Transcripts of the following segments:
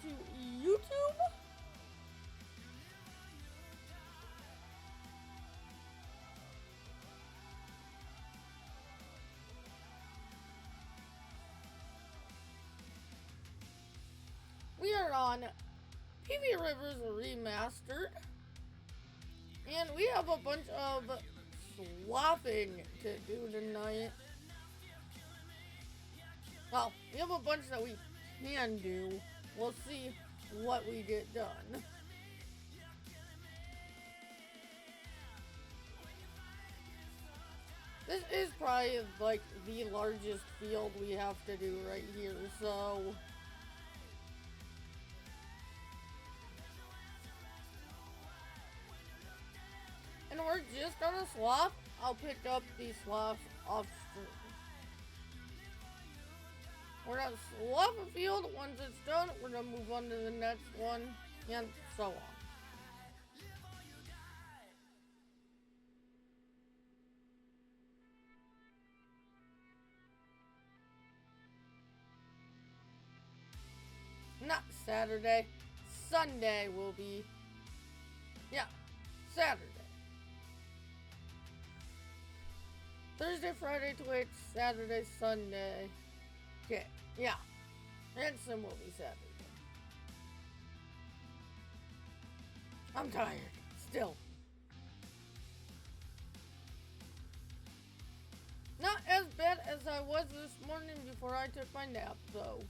to YouTube. We are on PV Rivers Remastered, and we have a bunch of swapping to do tonight. Well, we have a bunch that we can do. We'll see what we get done. This is probably like the largest field we have to do right here, so... And we're just gonna swap. I'll pick up these swaps off stream. We're gonna swap a field. Once it's done, we're gonna move on to the next one, and so on. Not Saturday. Sunday will be. Yeah, Saturday. Thursday, Friday, Twitch, Saturday, Sunday. Okay, yeah. And Sim will be Saturday. I'm tired. Still. Not as bad as I was this morning before I took my nap, though.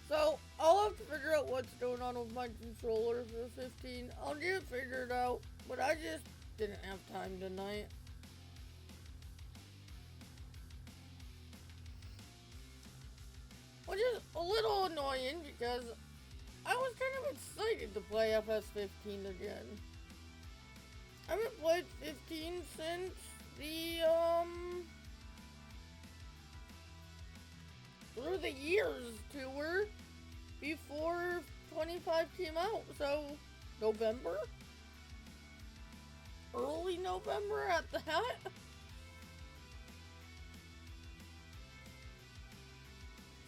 So, I'll have to figure out what's going on with my controller for 15. I'll get it figured out, but I just didn't have time tonight. Which is a little annoying because I was kind of excited to play FS15 again. I haven't played 15 since the, through the years tour before 25 came out, so November? Early November at that?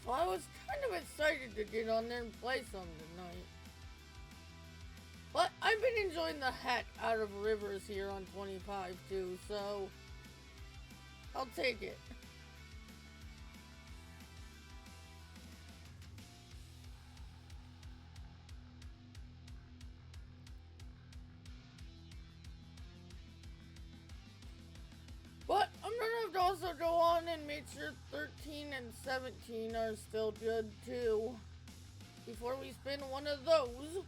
So I was kind of excited to get on there and play some tonight. But I've been enjoying the heck out of Rivers here on 25 too, so I'll take it. But I'm gonna have to also go on and make sure 13 and 17 are still good too, before we spin one of those.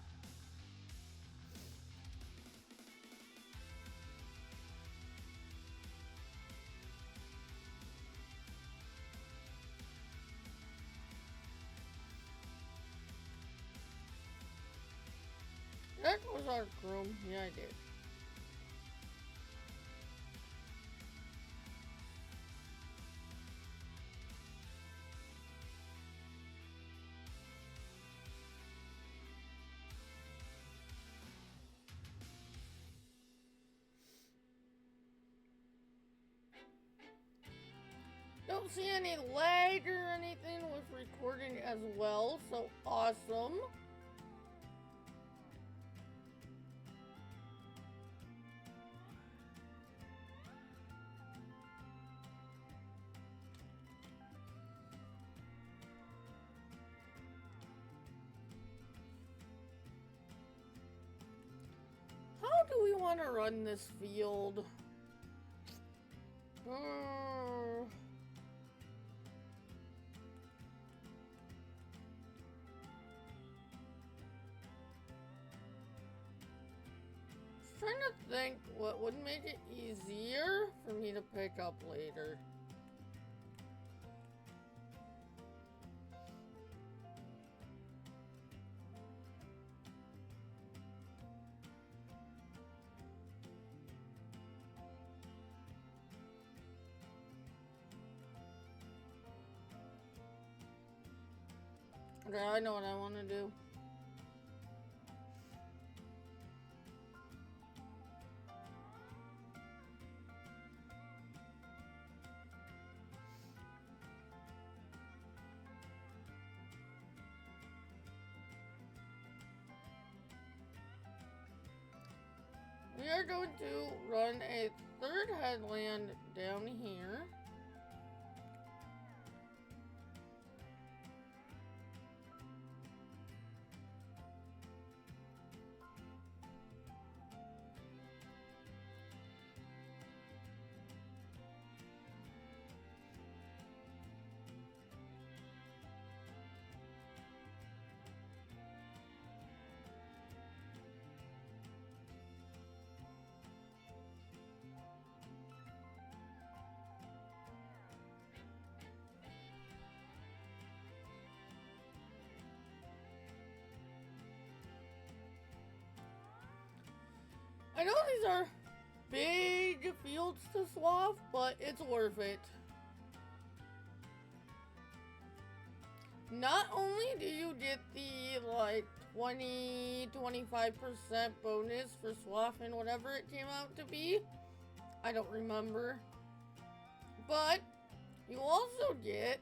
That was our room. Yeah, I did. Don't see any lag or anything with recording as well, so awesome. How do we want to run this field? trying to think what would make it easier for me to pick up later. Okay, I know what I want to do. We are going to run a third headland down here. I know these are big fields to swath, but it's worth it. Not only do you get the like 20-25% bonus for swathing whatever it came out to be, I don't remember, but you also get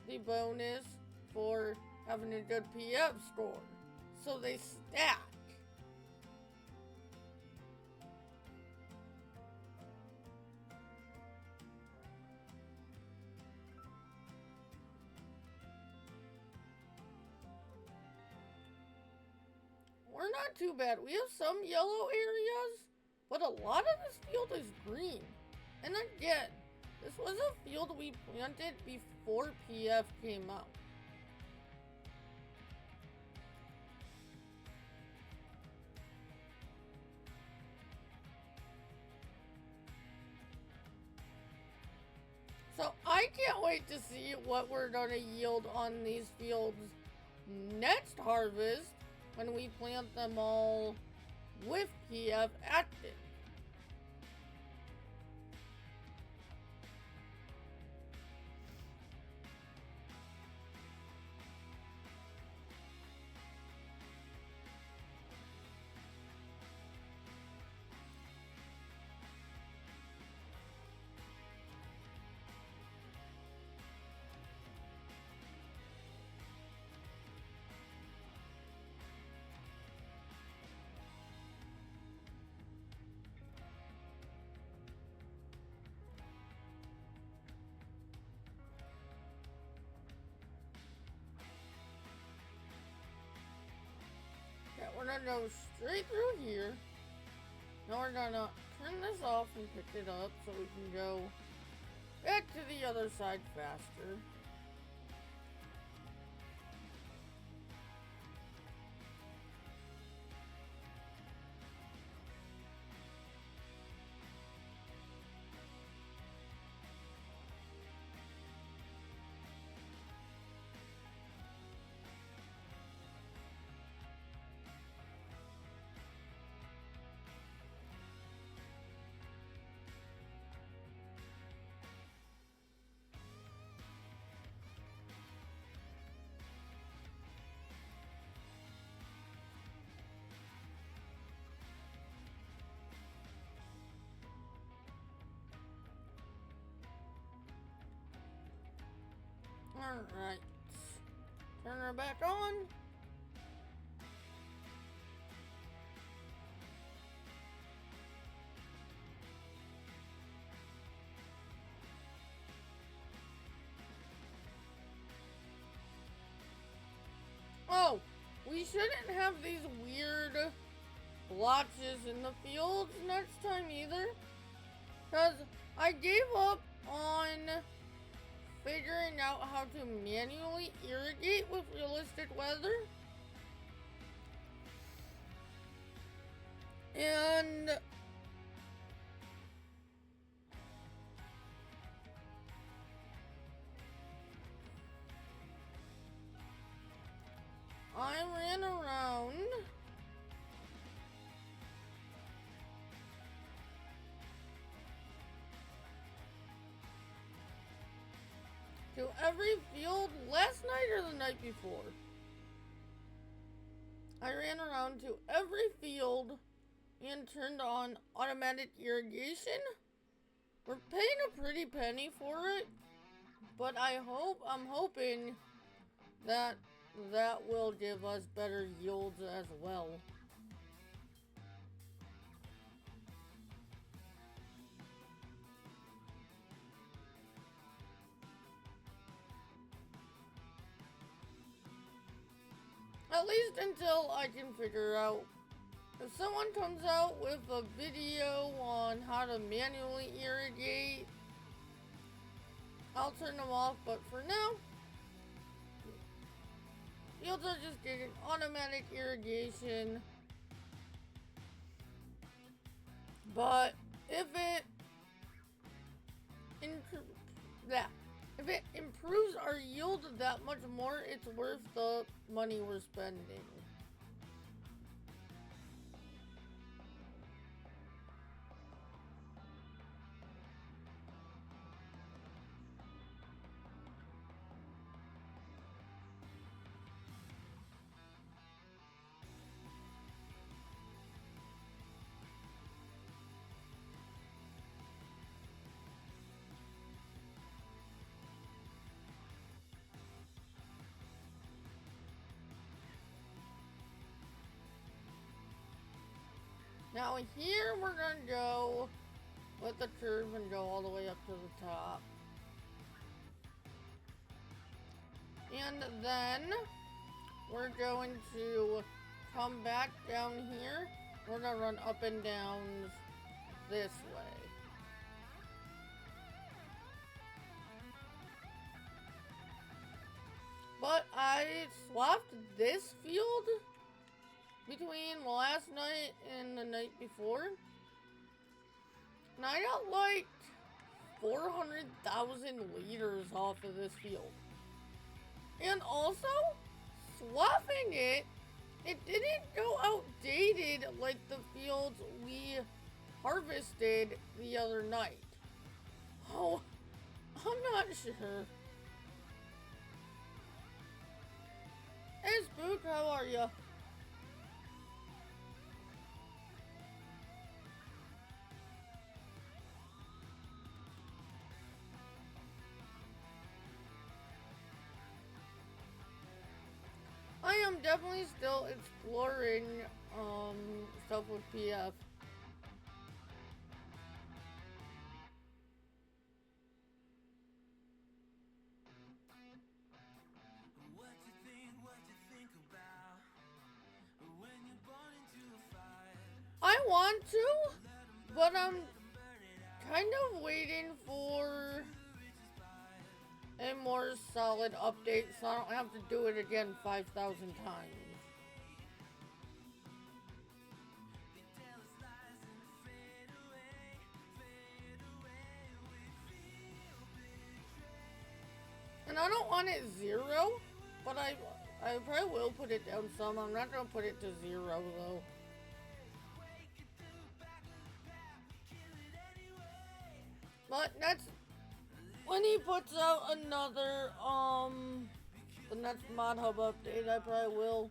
the bonus for having a good PF score, so they stack. We're not too bad. We have some yellow areas, but a lot of this field is green. And again, this was a field we planted before PF came out. So I can't wait to see what we're gonna yield on these fields next harvest, when we plant them all with PF active. We're gonna go straight through here. Now we're gonna turn this off and pick it up so we can go back to the other side faster. Alright. Turn her back on. Oh, we shouldn't have these weird blotches in the fields next time either. Because I gave up on figuring out how to manually irrigate with realistic weather. And And I ran around to every field last night or the night before. I ran around to every field and turned on automatic irrigation. We're paying a pretty penny for it, but I'm hoping that will give us better yields as well. At least until I can figure out. If someone comes out with a video on how to manually irrigate, I'll turn them off, but for now, fields are just getting automatic irrigation. But if it improves our yield that much more, it's worth the money we're spending. Now here we're gonna go with the curve and go all the way up to the top. And then we're going to come back down here. We're gonna run up and downs this way. But I swapped this field between last night and the night before, and I got like 400,000 liters off of this field. And also, swapping it didn't go outdated like the fields we harvested the other night. Oh, I'm not sure. Hey Spook, how are ya? I am definitely still exploring stuff with PF. I want to, but I'm kind of waiting for a more solid update so I don't have to do it again 5,000 times. And I don't want it 0, but I probably will put it down some. I'm not going to put it to 0 though. But that's when he puts out another, the next Mod Hub update, I probably will.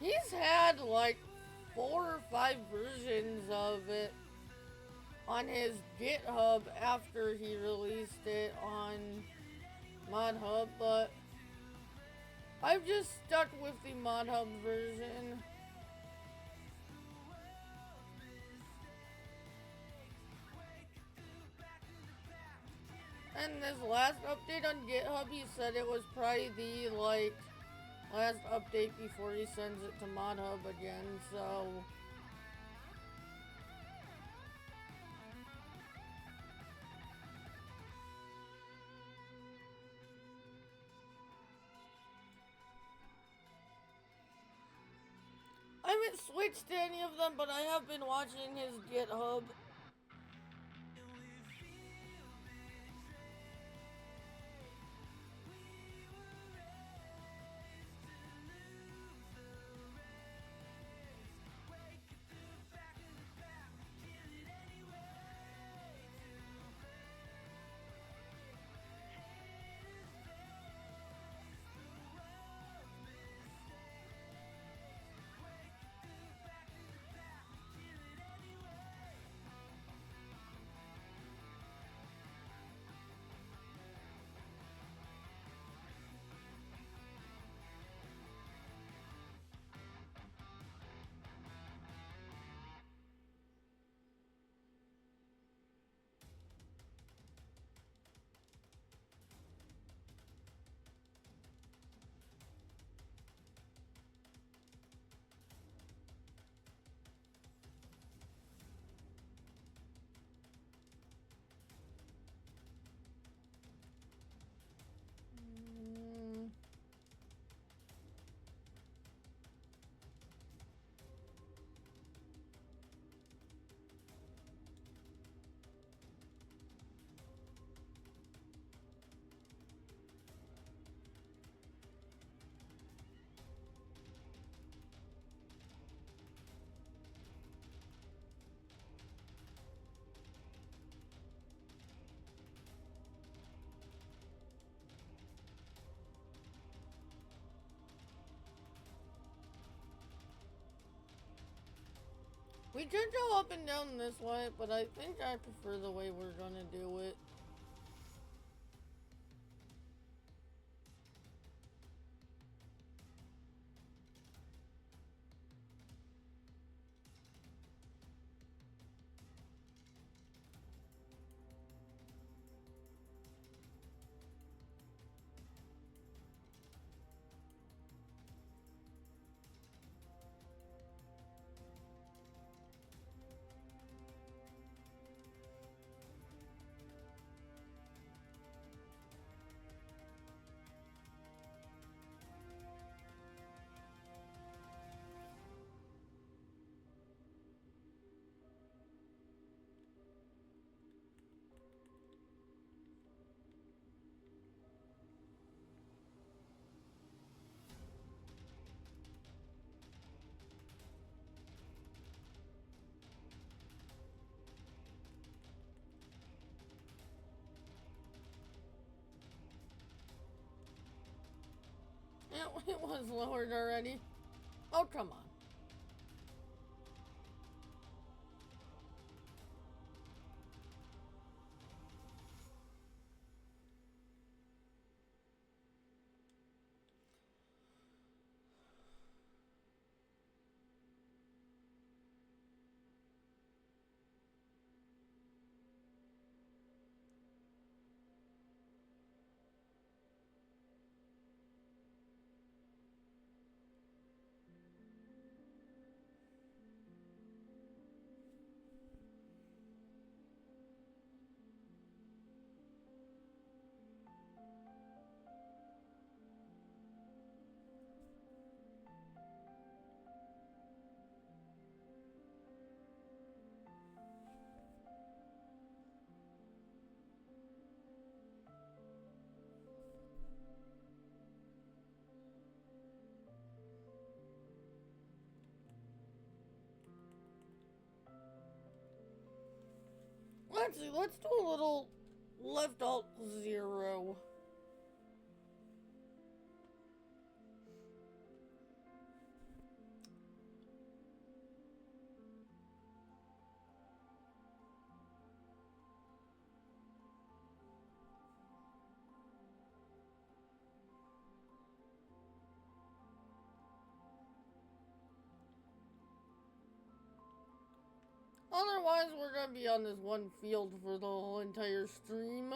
He's had like 4 or 5 versions of it on his GitHub after he released it on Mod Hub, but I've just stuck with the Mod Hub version. And this last update on GitHub, he said it was probably the, like, last update before he sends it to ModHub again, so... I haven't switched to any of them, but I have been watching his GitHub. We could go up and down this way, but I think I prefer the way we're gonna do it. It was lowered already. Oh, come on. Let's see, let's do a little left alt 0. Otherwise, we're gonna be on this one field for the whole entire stream.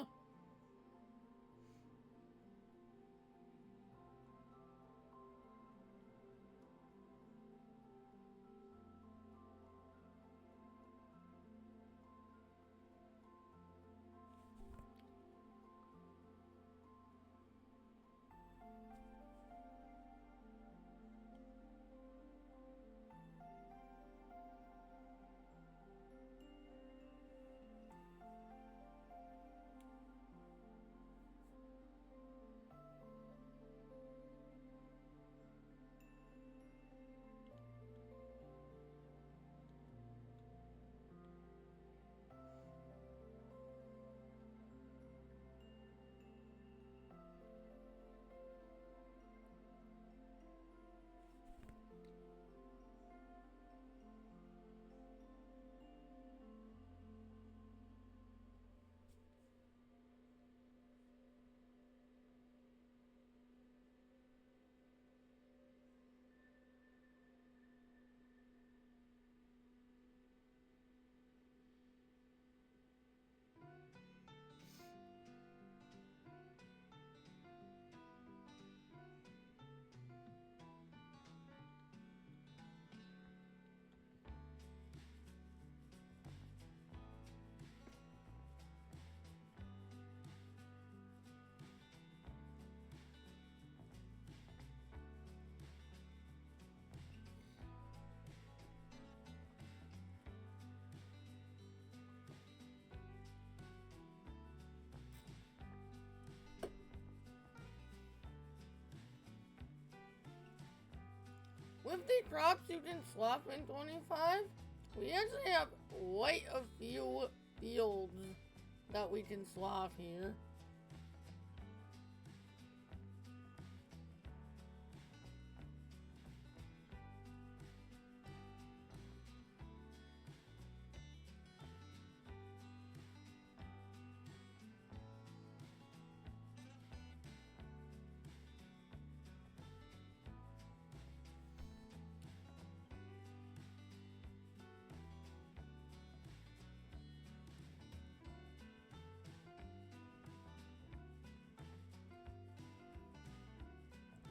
50 crops you can swap in 25? We actually have quite a few fields that we can swap here.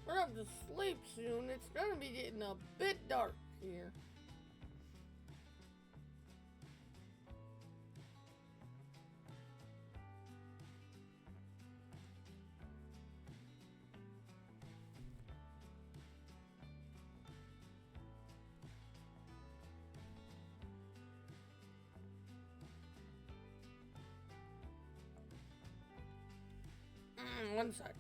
We're gonna have to sleep soon. It's gonna be getting a bit dark here. One sec.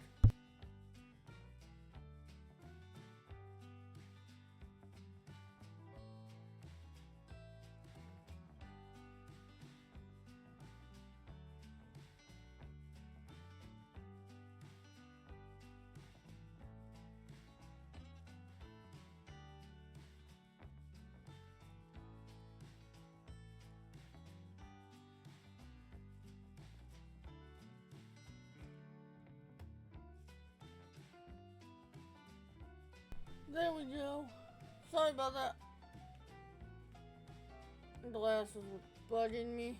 There we go. Sorry about that. Glasses were bugging me.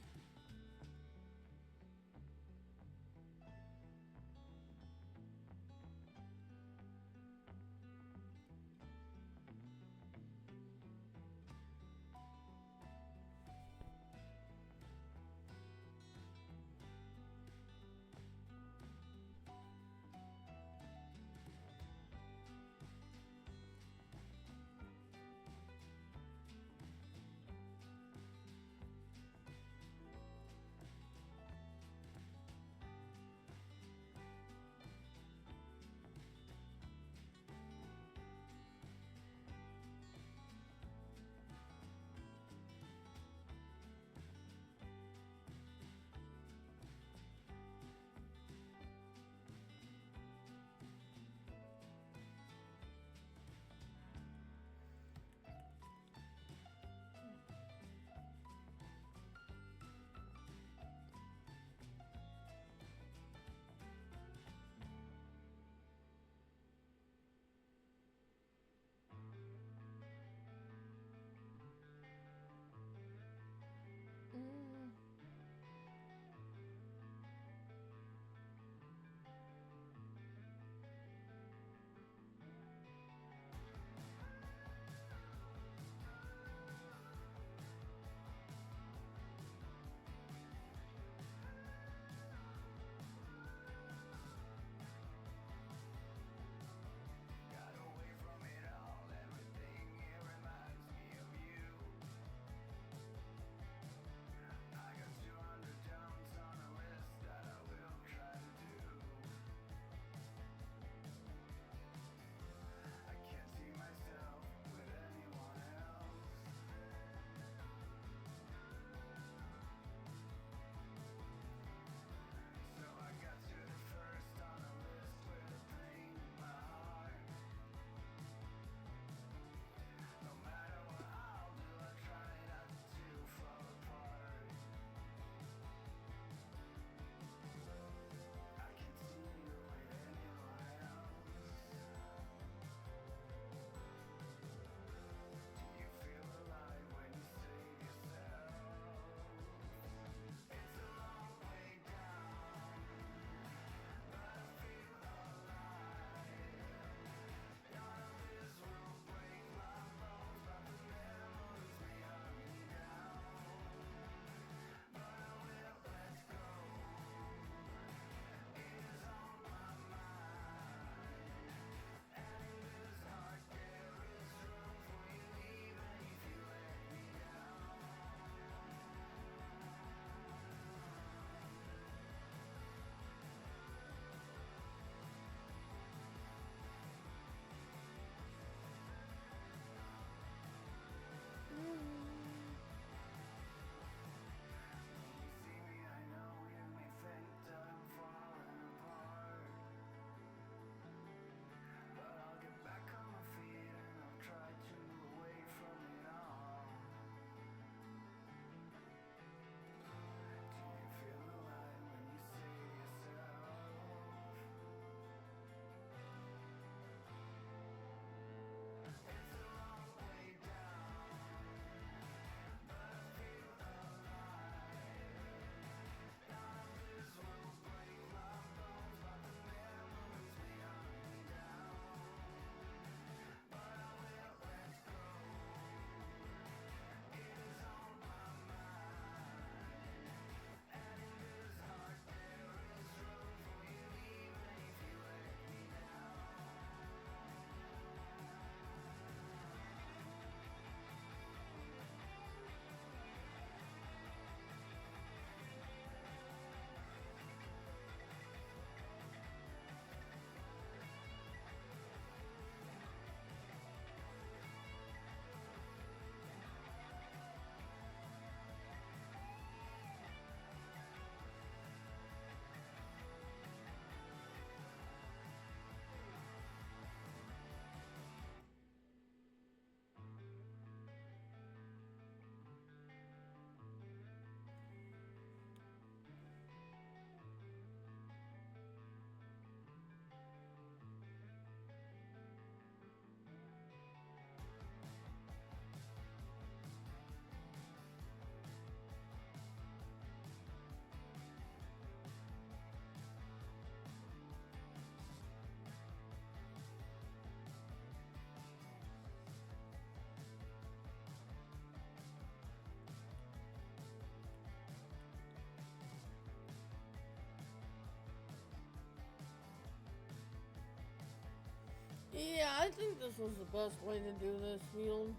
Yeah, I think this was the best way to do this field.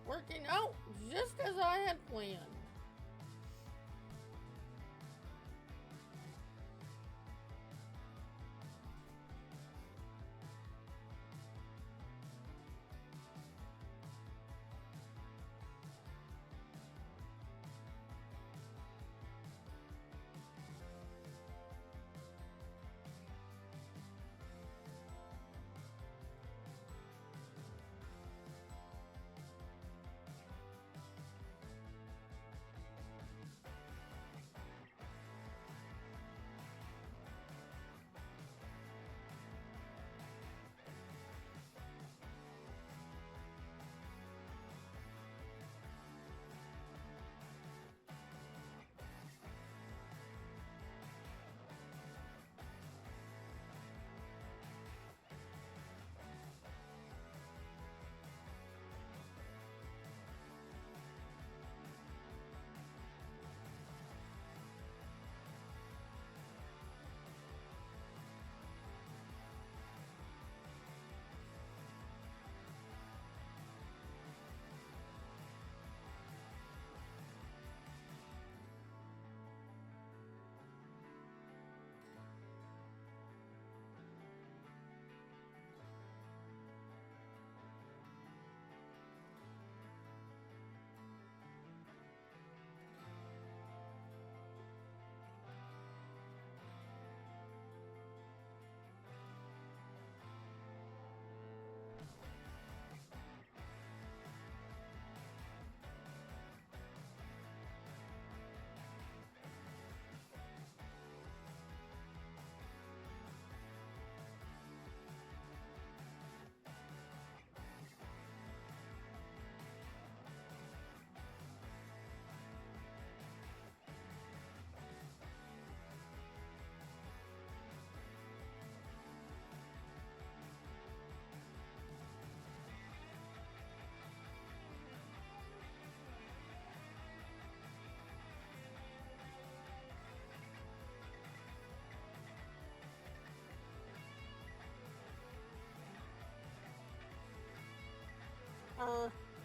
Working out just as I had planned.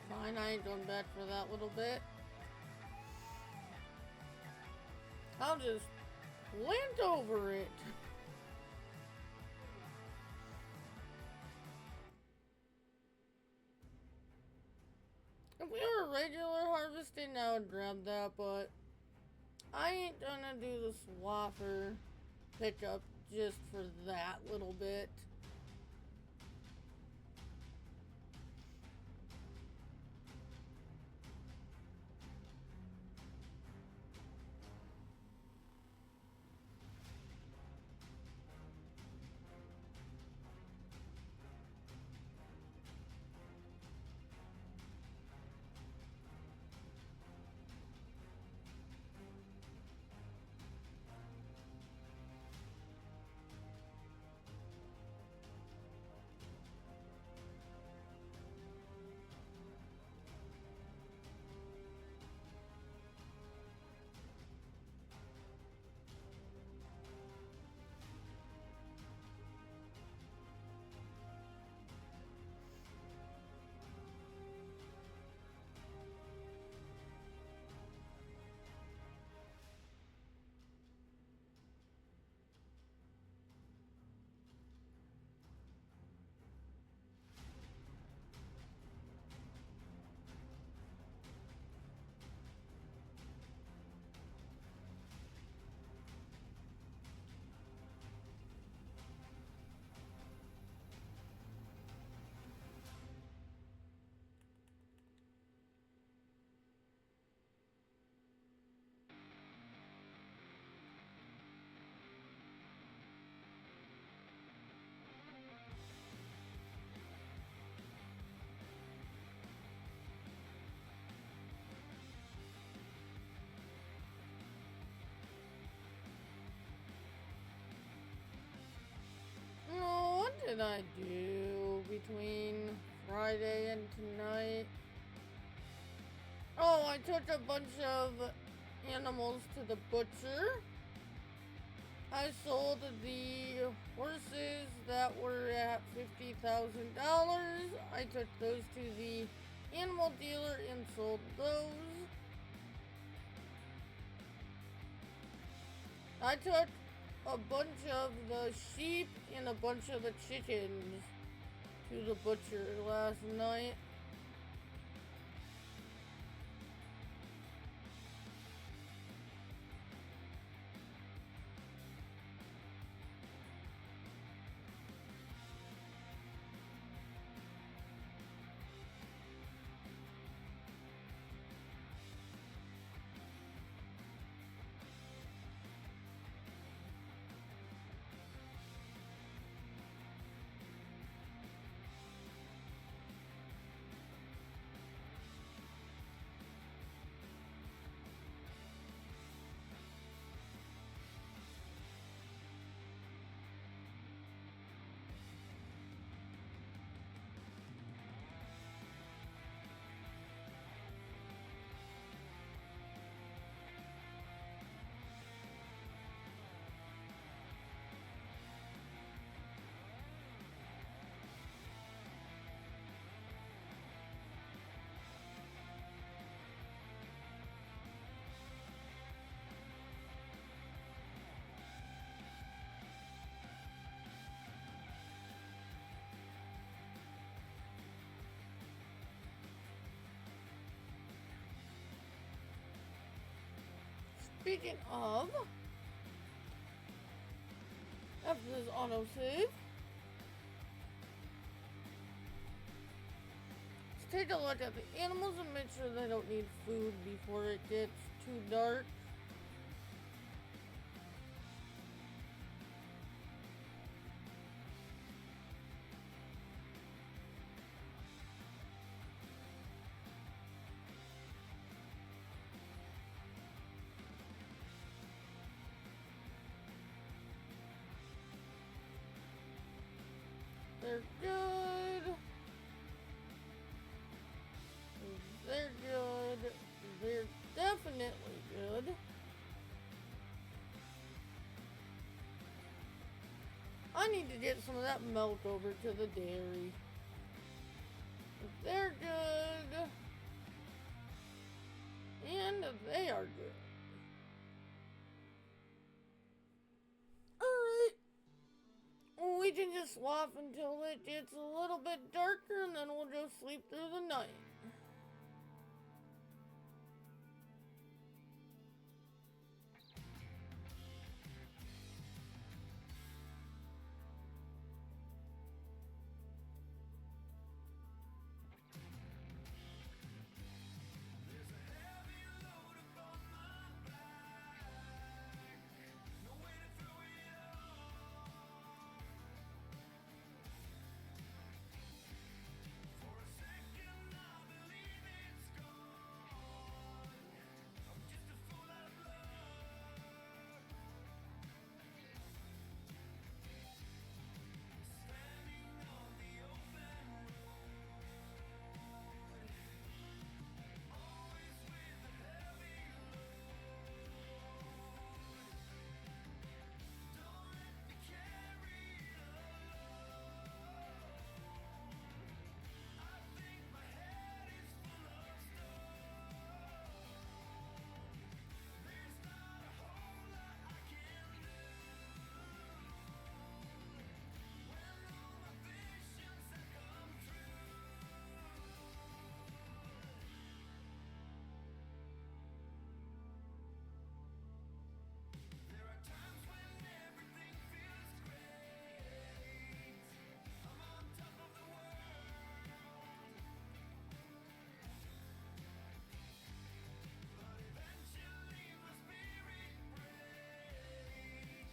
Fine, I ain't going back for that little bit. I'll just land over it. If we were regular harvesting, I would grab that, but I ain't gonna do the swather pickup just for that little bit. No, what did I do between Friday and tonight? Oh, I took a bunch of animals to the butcher. I sold the horses that $1,000. I took those to the animal dealer and sold those. I took a bunch of the sheep and a bunch of the chickens to the butcher last night. Speaking of, after this autosave, let's take a look at the animals and make sure they don't need food before it gets too dark. They're good. They're good. They're definitely good. I need to get some of that milk over to the dairy. They're good. And they are good. Alright. We can just swap until it gets a little bit darker and then we'll just sleep through the night.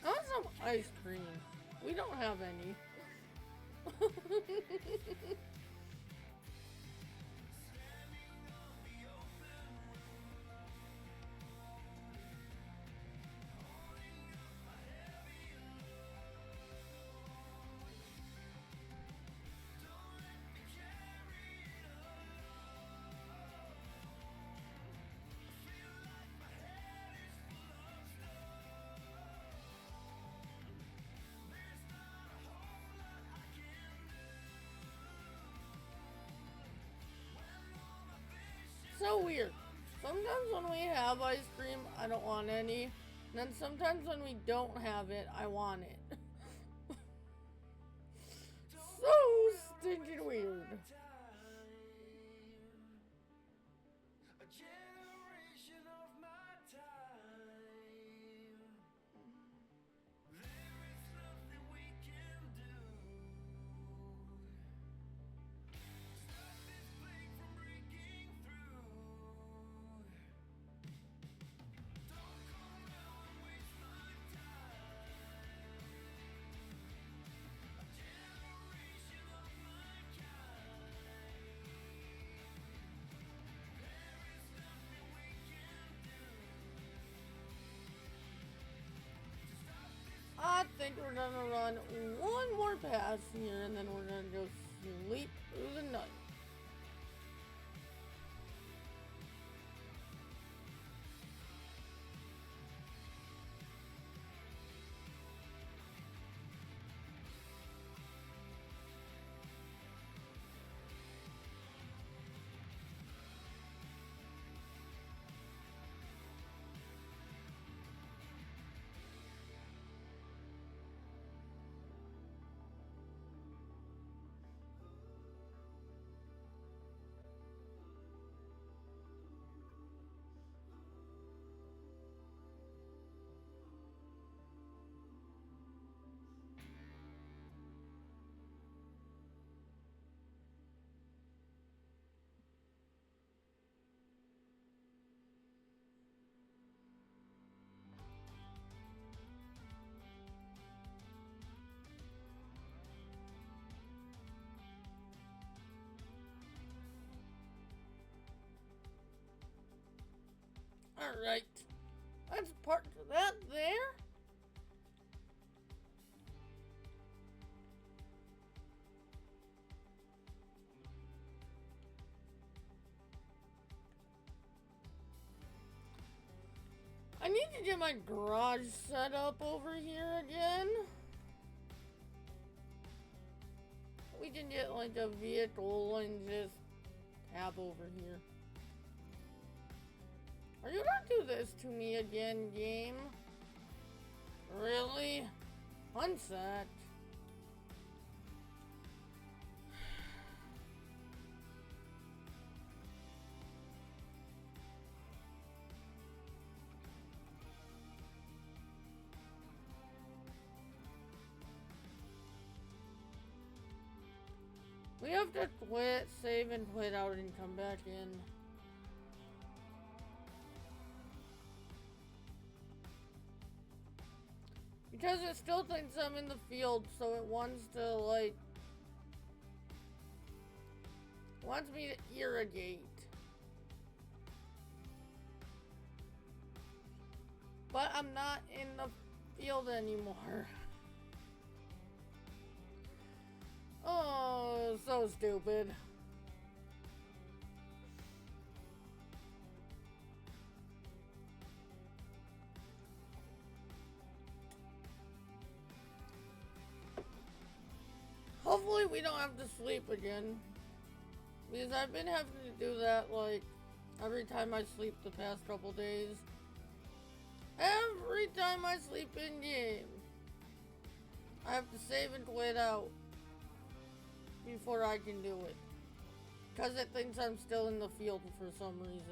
I want some ice cream. We don't have any. so weird. Sometimes when we have ice cream, I don't want any. And then sometimes when we don't have it, I want it. So stinking weird. I think we're gonna run one more pass here and then we're gonna go sleep through the night. Alright, let's park that there. I need to get my garage set up over here again. We can get like a vehicle and just have over here. Are you gonna do this to me again, game? Really? Unset. We have to quit, save and quit out and come back in. Because it still thinks I'm in the field, so it wants to, like... wants me to irrigate. But I'm not in the field anymore. Oh, so stupid. Hopefully we don't have to sleep again. Because I've been having to do that like every time I sleep the past couple days. Every time I sleep in game, I have to save and quit out before I can do it. Because it thinks I'm still in the field for some reason.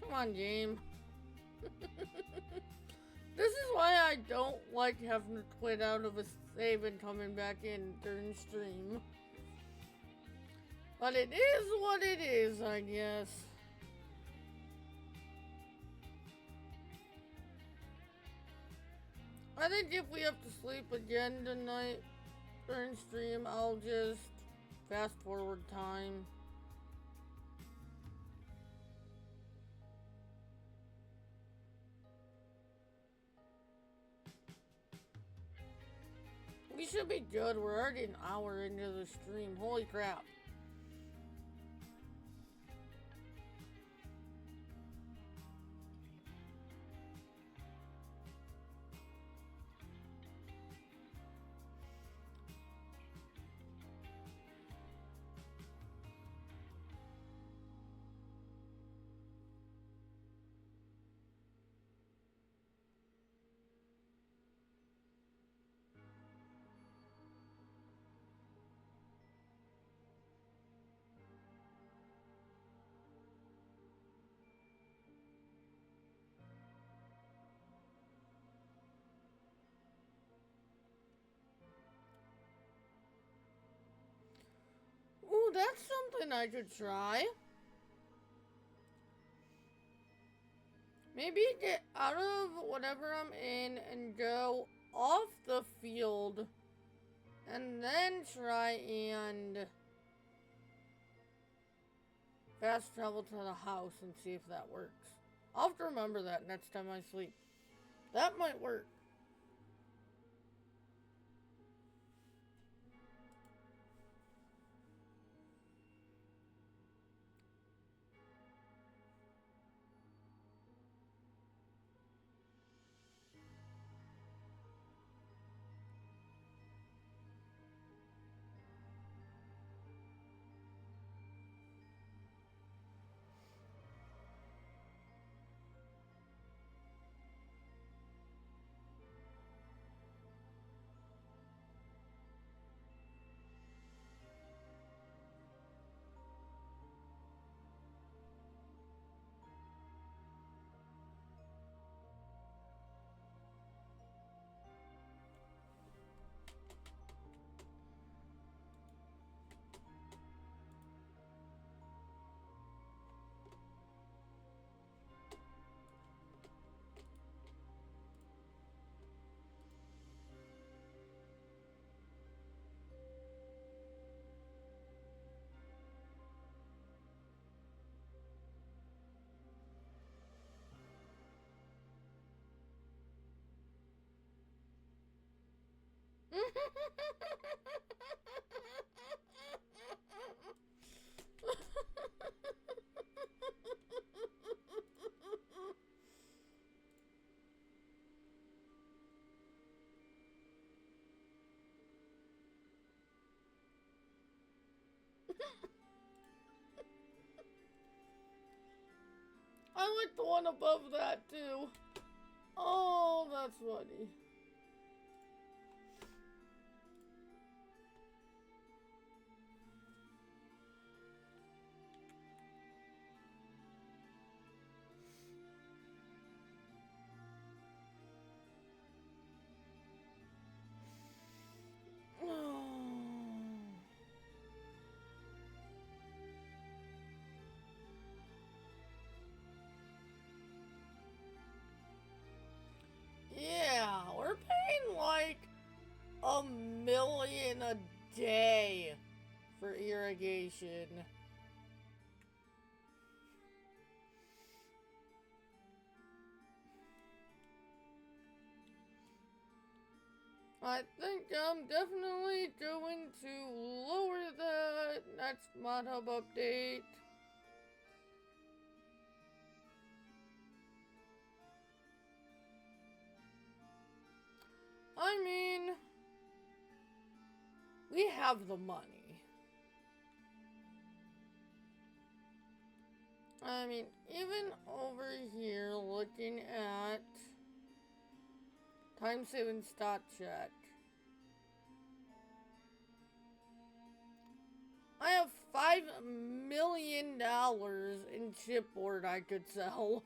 Come on, game. This is why I don't like having to quit out of a save and coming back in during stream. But it is what it is, I guess. I think if we have to sleep again tonight during stream, I'll just fast forward time. We should be good. We're already an hour into the stream. Holy crap. Ooh, that's something I could try. Maybe get out of whatever I'm in and go off the field and then try and fast travel to the house and see if that works. I'll have to remember that next time I sleep. That might work. I like the one above that too. Oh, that's funny. Yeah, we're paying like $1 million a day for irrigation. I think I'm definitely going to lower that next mod hub update. I mean, we have the money. I mean, even over here looking at time saving stat check. I have $5 million in chipboard I could sell.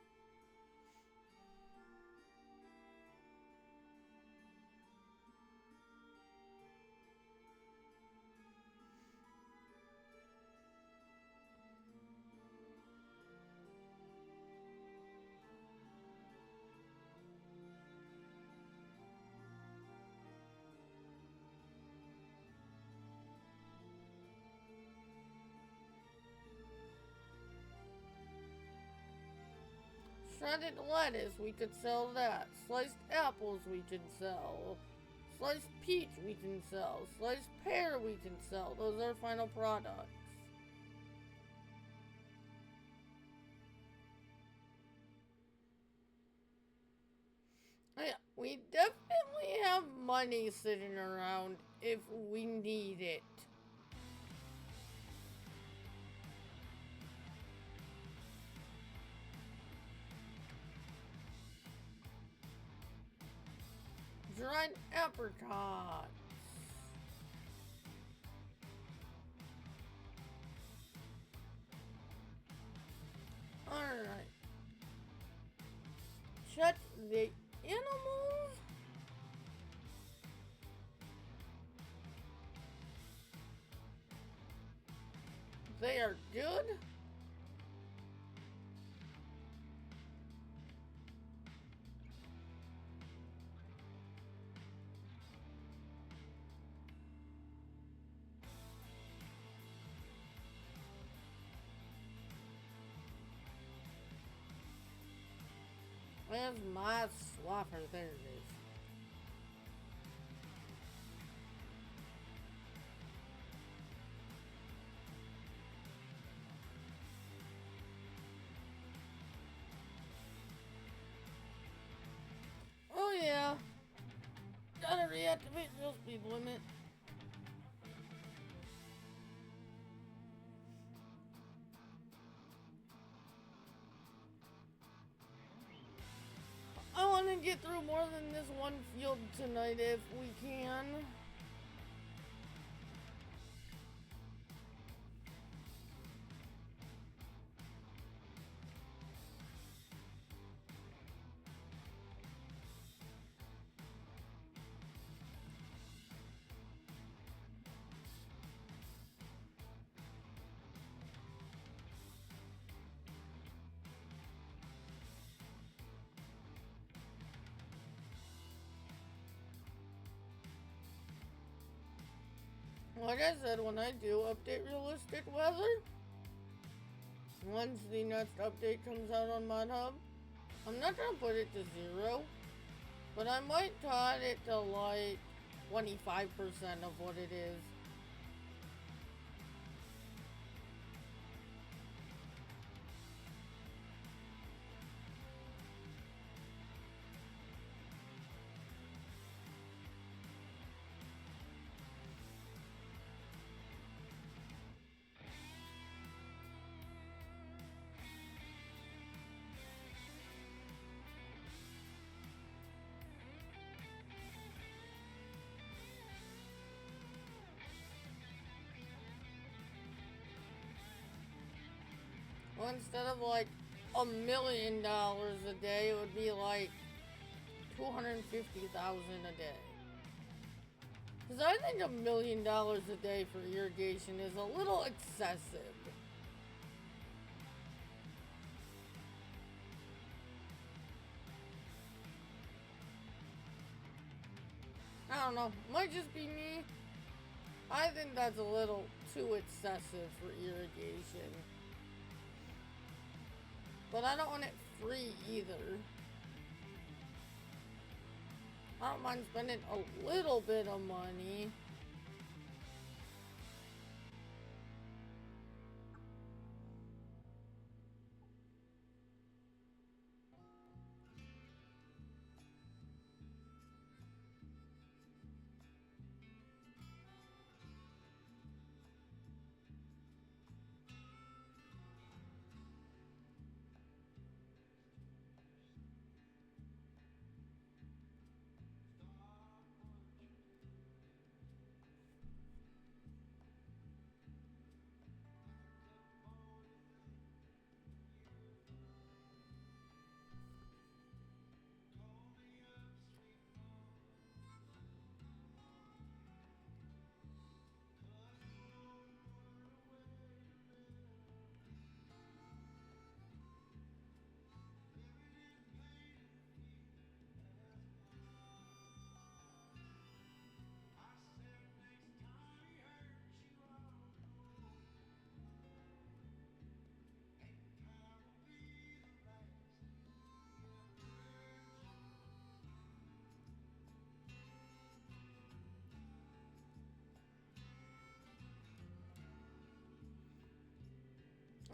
Shredded lettuce, we could sell that. Sliced apples, we can sell. Sliced peach, we can sell. Sliced pear, we can sell. Those are final products. Yeah, we definitely have money sitting around if we need it. Dried apricots. Alright. Check the animals. They are good. Where's my swapper? There it is. Oh yeah. Gotta reactivate real speed limit. I want to get through more than this one field tonight if we can. Like I said, when I do update realistic weather, once the next update comes out on ModHub, I'm not gonna put it to 0, but I might cut it to like 25% of what it is. Well, instead of like $1 million a day, it would be like 250,000 a day. Because I think $1 million a day for irrigation is a little excessive. I don't know, might just be me. I think that's a little too excessive for irrigation. But I don't want it free either. I don't mind spending a little bit of money.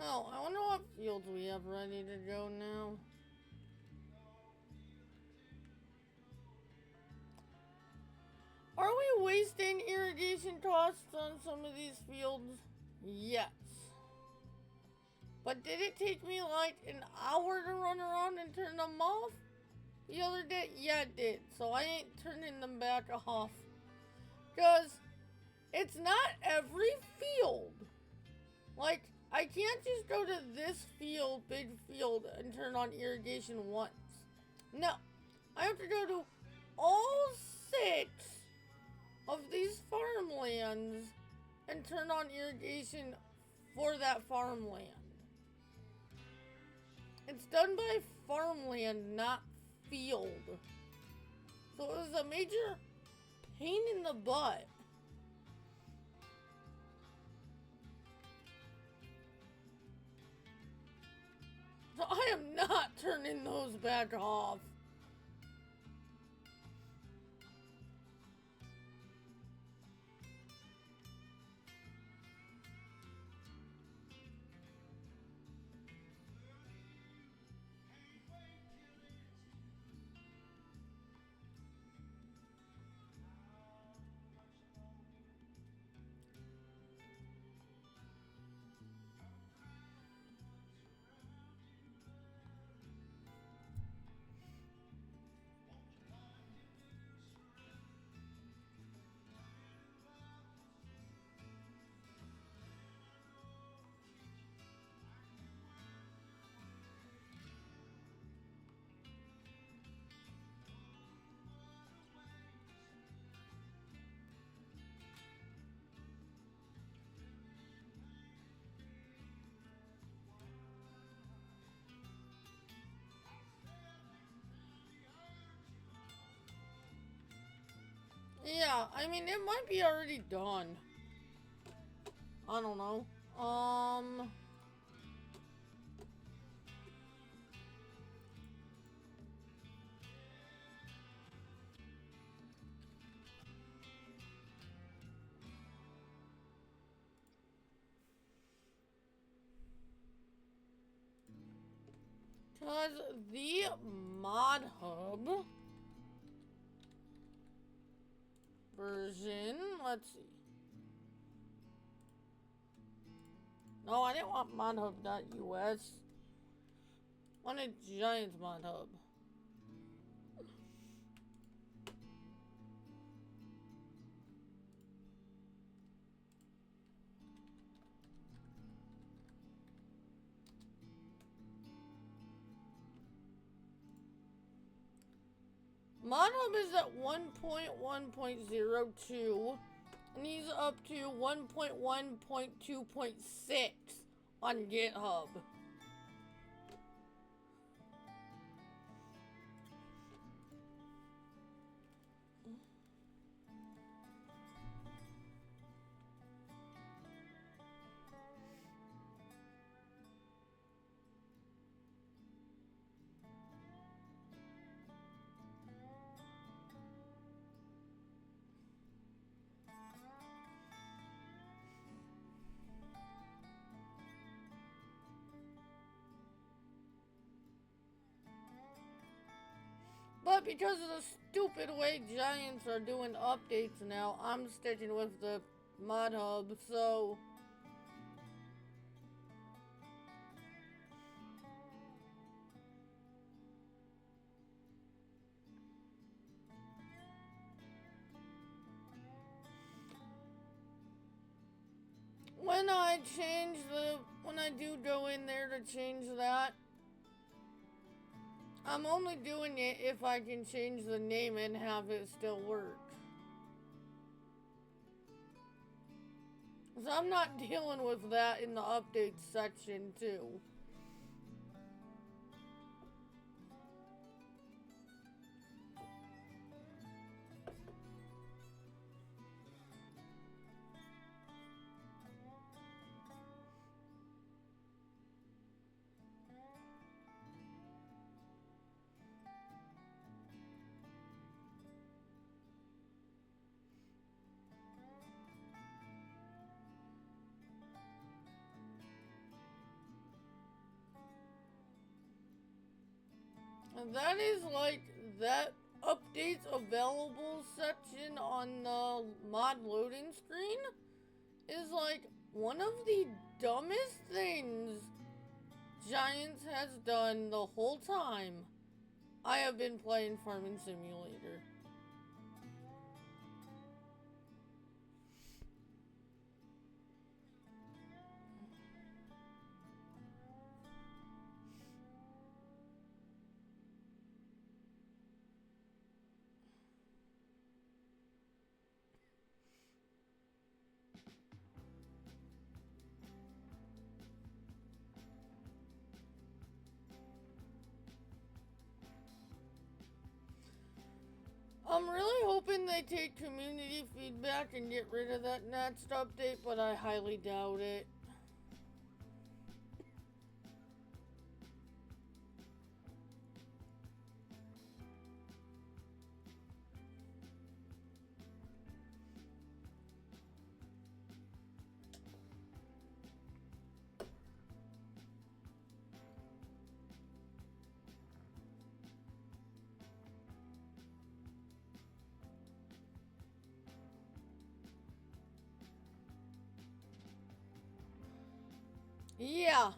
Oh, I wonder what fields we have ready to go now. Are we wasting irrigation costs on some of these fields? Yes. But did it take me like an hour to run around and turn them off the other day? Yeah, it did. So I ain't turning them back off. Because it's not every field. Like, I can't just go to this field, big field, and turn on irrigation once. No. I have to go to all 6 of these farmlands and turn on irrigation for that farmland. It's done by farmland, not field. So it was a major pain in the butt. So I am not turning those back off. Yeah, I mean, it might be already done. I don't know. Cause the mod hub version, let's see. No, I didn't want modhub.us. I wanted Giants mod hub. Mod hub is at 1.1.02 and he's up to 1.1.2.6 on GitHub. But because of the stupid way Giants are doing updates now, I'm sticking with the mod hub, so when I do go in there to change that, I'm only doing it if I can change the name and have it still work. So I'm not dealing with that in the updates section too. And that is like that updates available section on the mod loading screen is like one of the dumbest things Giants has done the whole time I have been playing Farming Simulator. I'm really hoping they take community feedback and get rid of that NEXT update, but I highly doubt it. Yeah.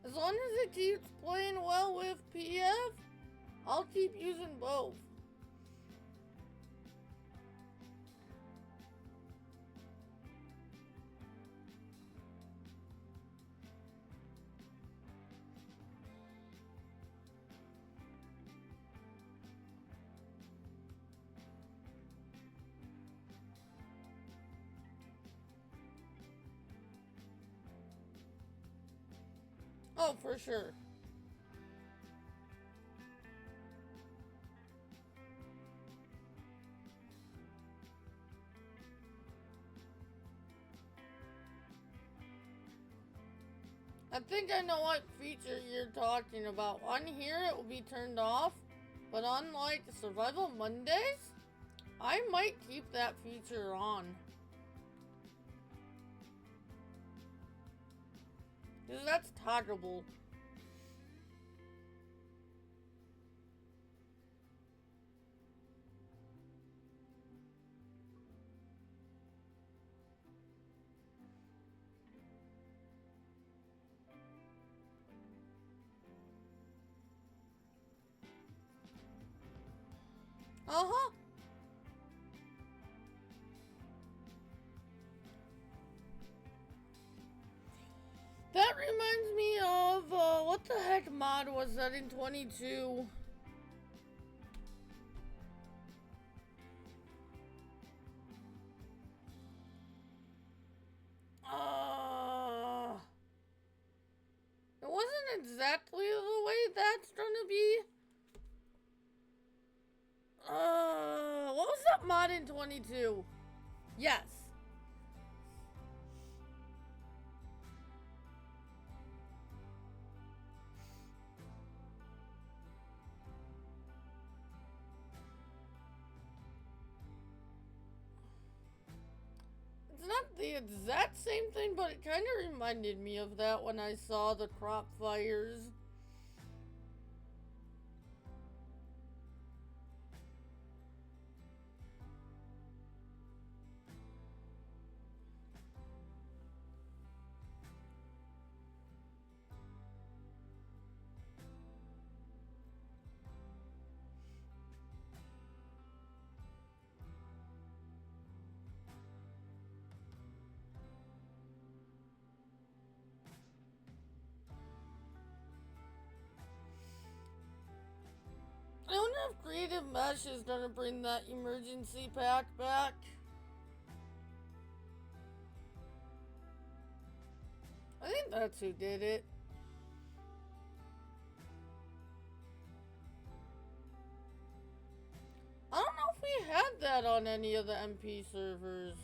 As long as it keeps playing well with PF, I'll keep using both. Oh, for sure. I think I know what feature you're talking about. On here, it will be turned off, but on like Survival Mondays, I might keep that feature on. Because that's toggleable. Uh-huh. That reminds me of, what the heck mod was that in 22? It wasn't exactly the way that's gonna be. What was that mod in 22? Yes. It's not the exact same thing, but it kind of reminded me of that when I saw the crop fires. wonder if Creative Mesh is gonna bring that emergency pack back. I think that's who did it. I don't know if we had that on any of the MP servers.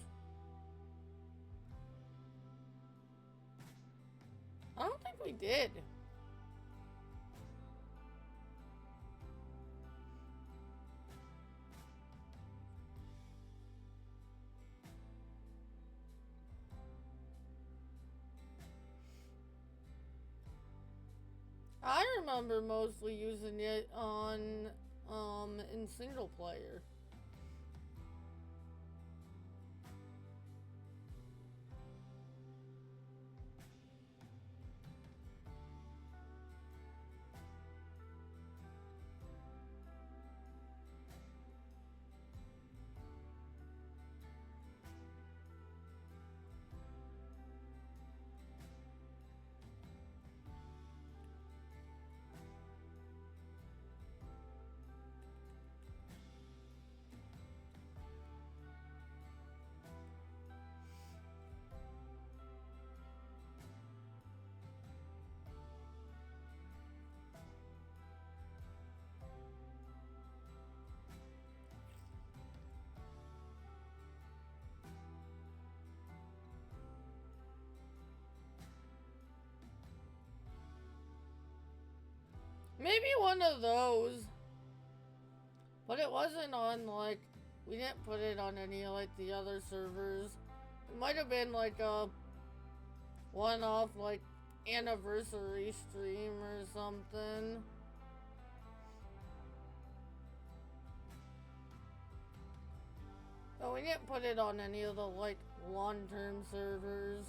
I don't think we did. I remember mostly using it on in single player. Maybe one of those. But it wasn't on, like, we didn't put it on any, like, the other servers. It might have been, like, a one-off, like, anniversary stream or something. But we didn't put it on any of the, like, long-term servers.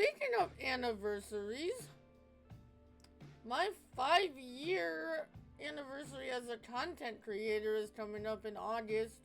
Speaking of anniversaries, my 5-year anniversary as a content creator is coming up in August.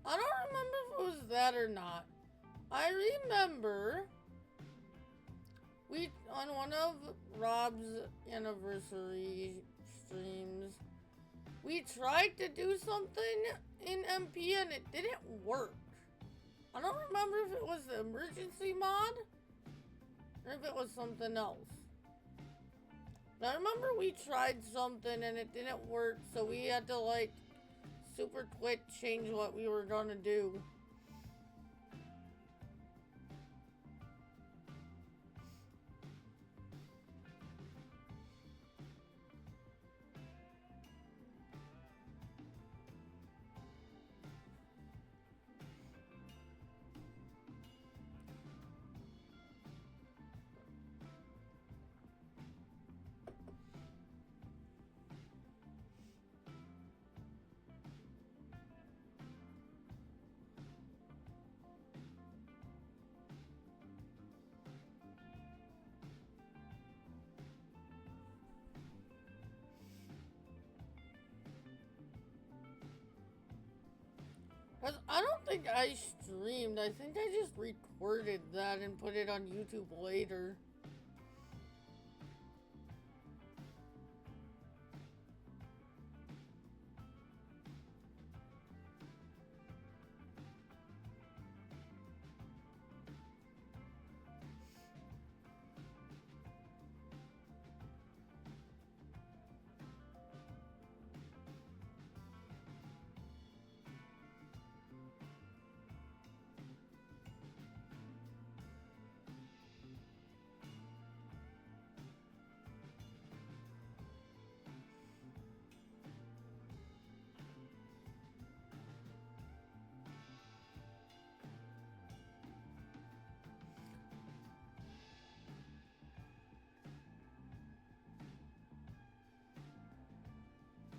I don't remember if it was that or not. I remember we, on one of Rob's anniversary streams, we tried to do something in MP and it didn't work. I don't remember if it was the emergency mod or if it was something else. But I remember we tried something and it didn't work, so we had to, like, super quick change what we were gonna do. Because I don't think I streamed. I think I just recorded that and put it on YouTube later.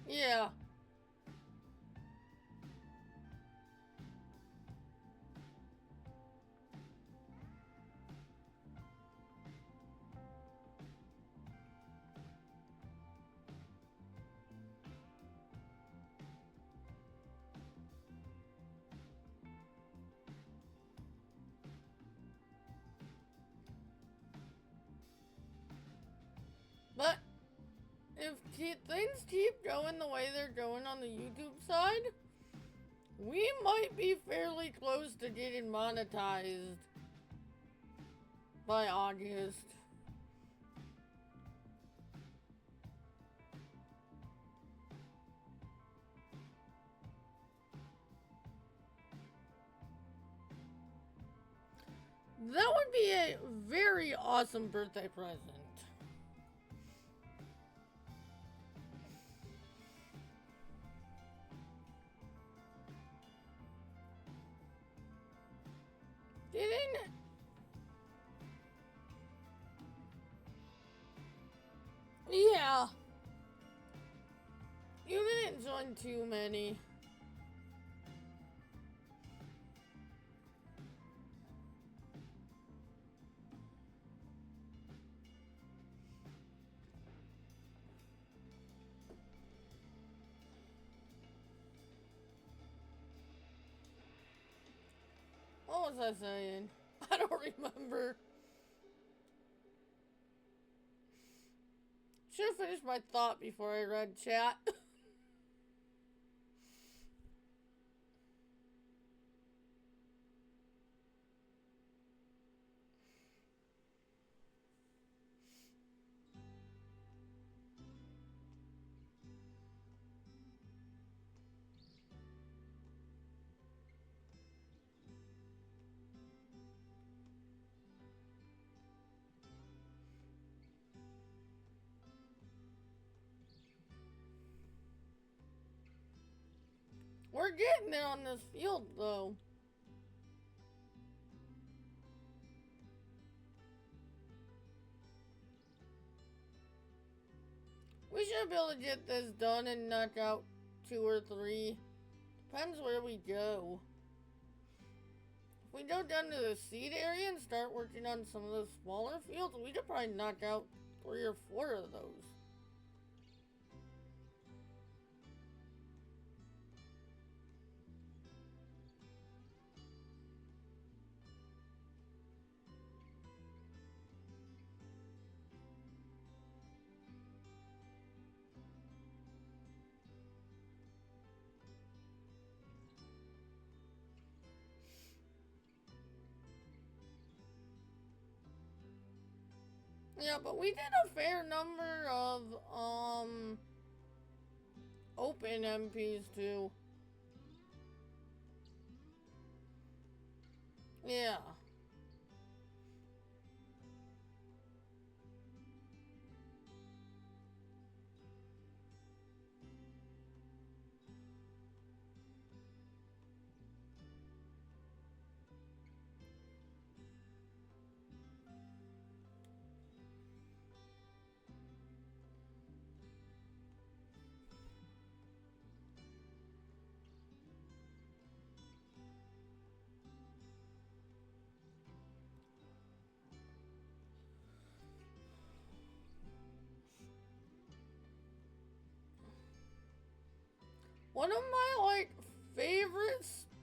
Yeah. But if things keep going the way they're going on the YouTube side, we might be fairly close to getting monetized by August. That would be a very awesome birthday present. Didn't... Yeah. You didn't join too many. What was I saying? I don't remember. Should have finished my thought before I read chat. We're getting there on this field, though. We should be able to get this done and knock out 2 or 3. Depends where we go. If we go down to the seed area and start working on some of the smaller fields, we could probably knock out 3 or 4 of those. Yeah, but we did a fair number of, open MPs too. Yeah.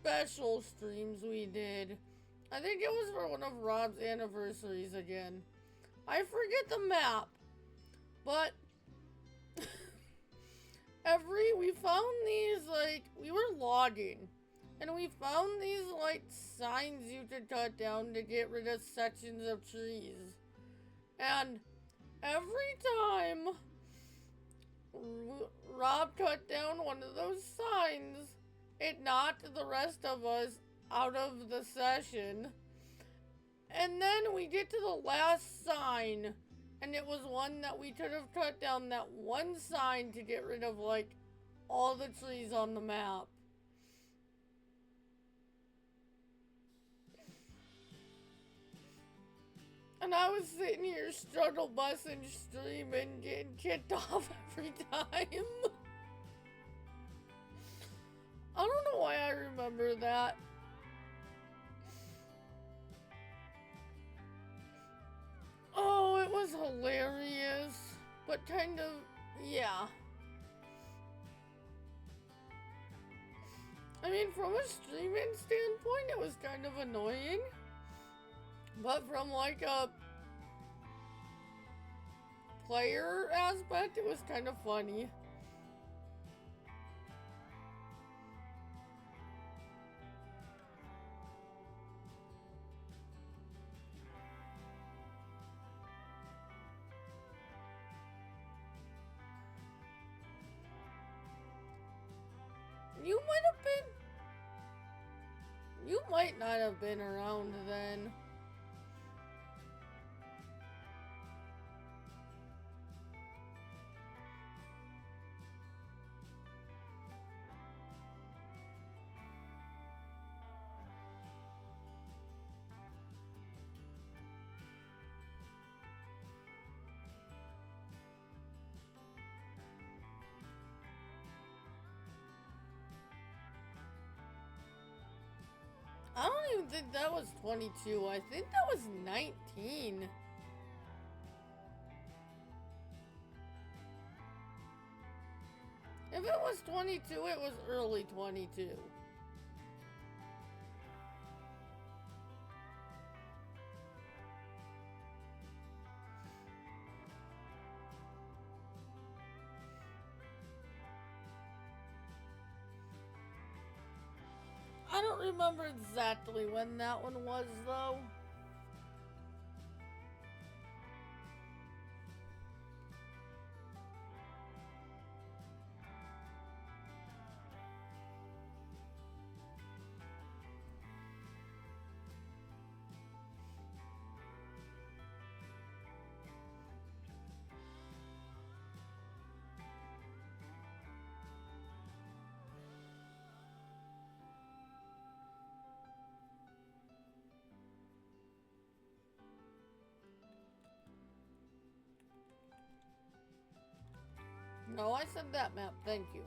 special streams we did. I think it was for one of Rob's anniversaries again. I forget the map, but we found these, like, we were logging, and we found these, like, signs you could cut down to get rid of sections of trees. And every time Rob cut down one of those signs, it knocked the rest of us out of the session. And then we get to the last sign, and it was one that we could have cut down, that one sign to get rid of, like, all the trees on the map. And I was sitting here struggle busing, streaming, getting kicked off every time. I don't know why I remember that. Oh, it was hilarious, but kind of, yeah. I mean, from a streaming standpoint, it was kind of annoying. But from, like, a player aspect, it was kind of funny. You might not have been around then. I don't even think that was 22. I think that was 19. If it was 22, it was early 22. I don't remember exactly when that one was, though. No, I said that map, thank you.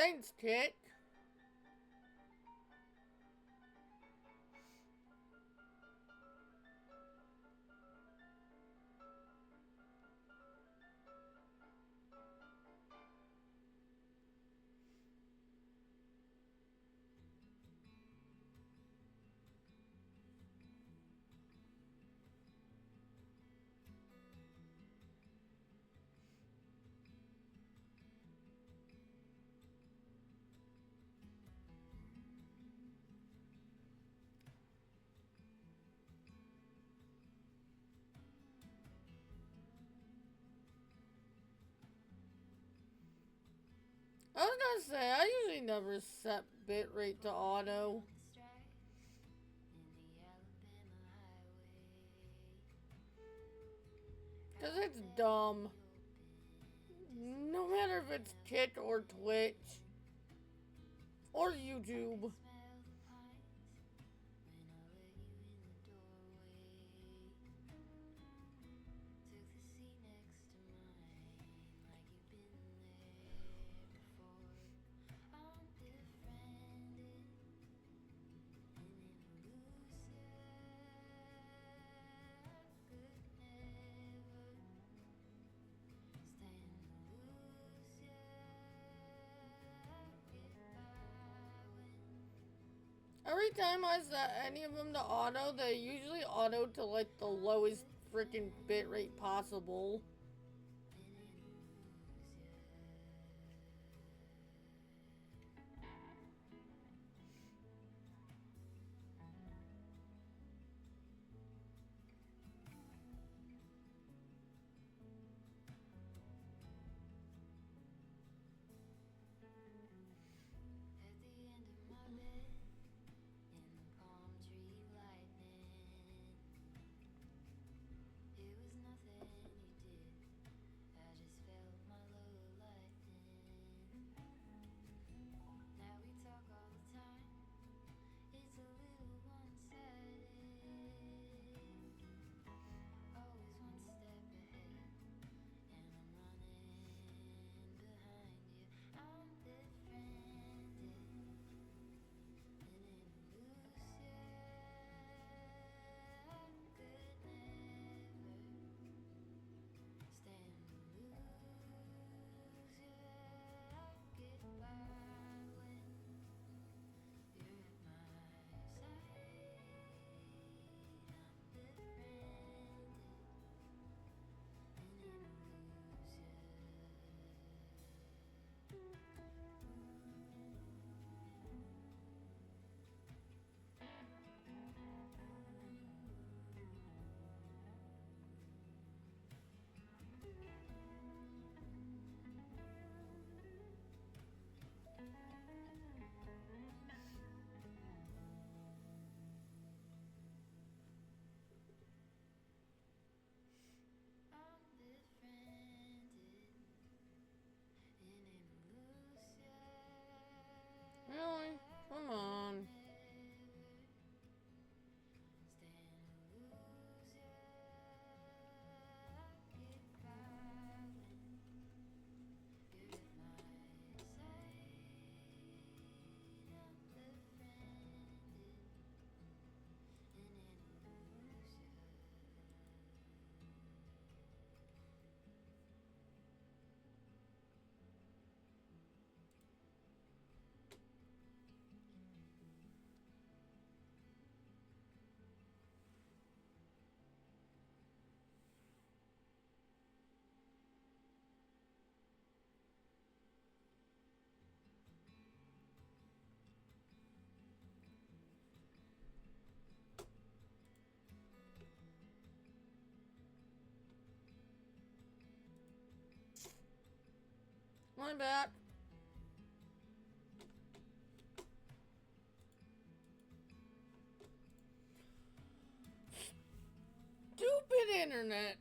Mine's tick. I was gonna say, I usually never set bitrate to auto. Because it's dumb. No matter if it's Kick or Twitch. Or YouTube. Every time I set any of them to auto, they usually auto to like the lowest freaking bitrate possible. Really? Come on. My bad. Stupid internet.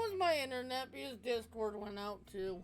was my internet because Discord went out too.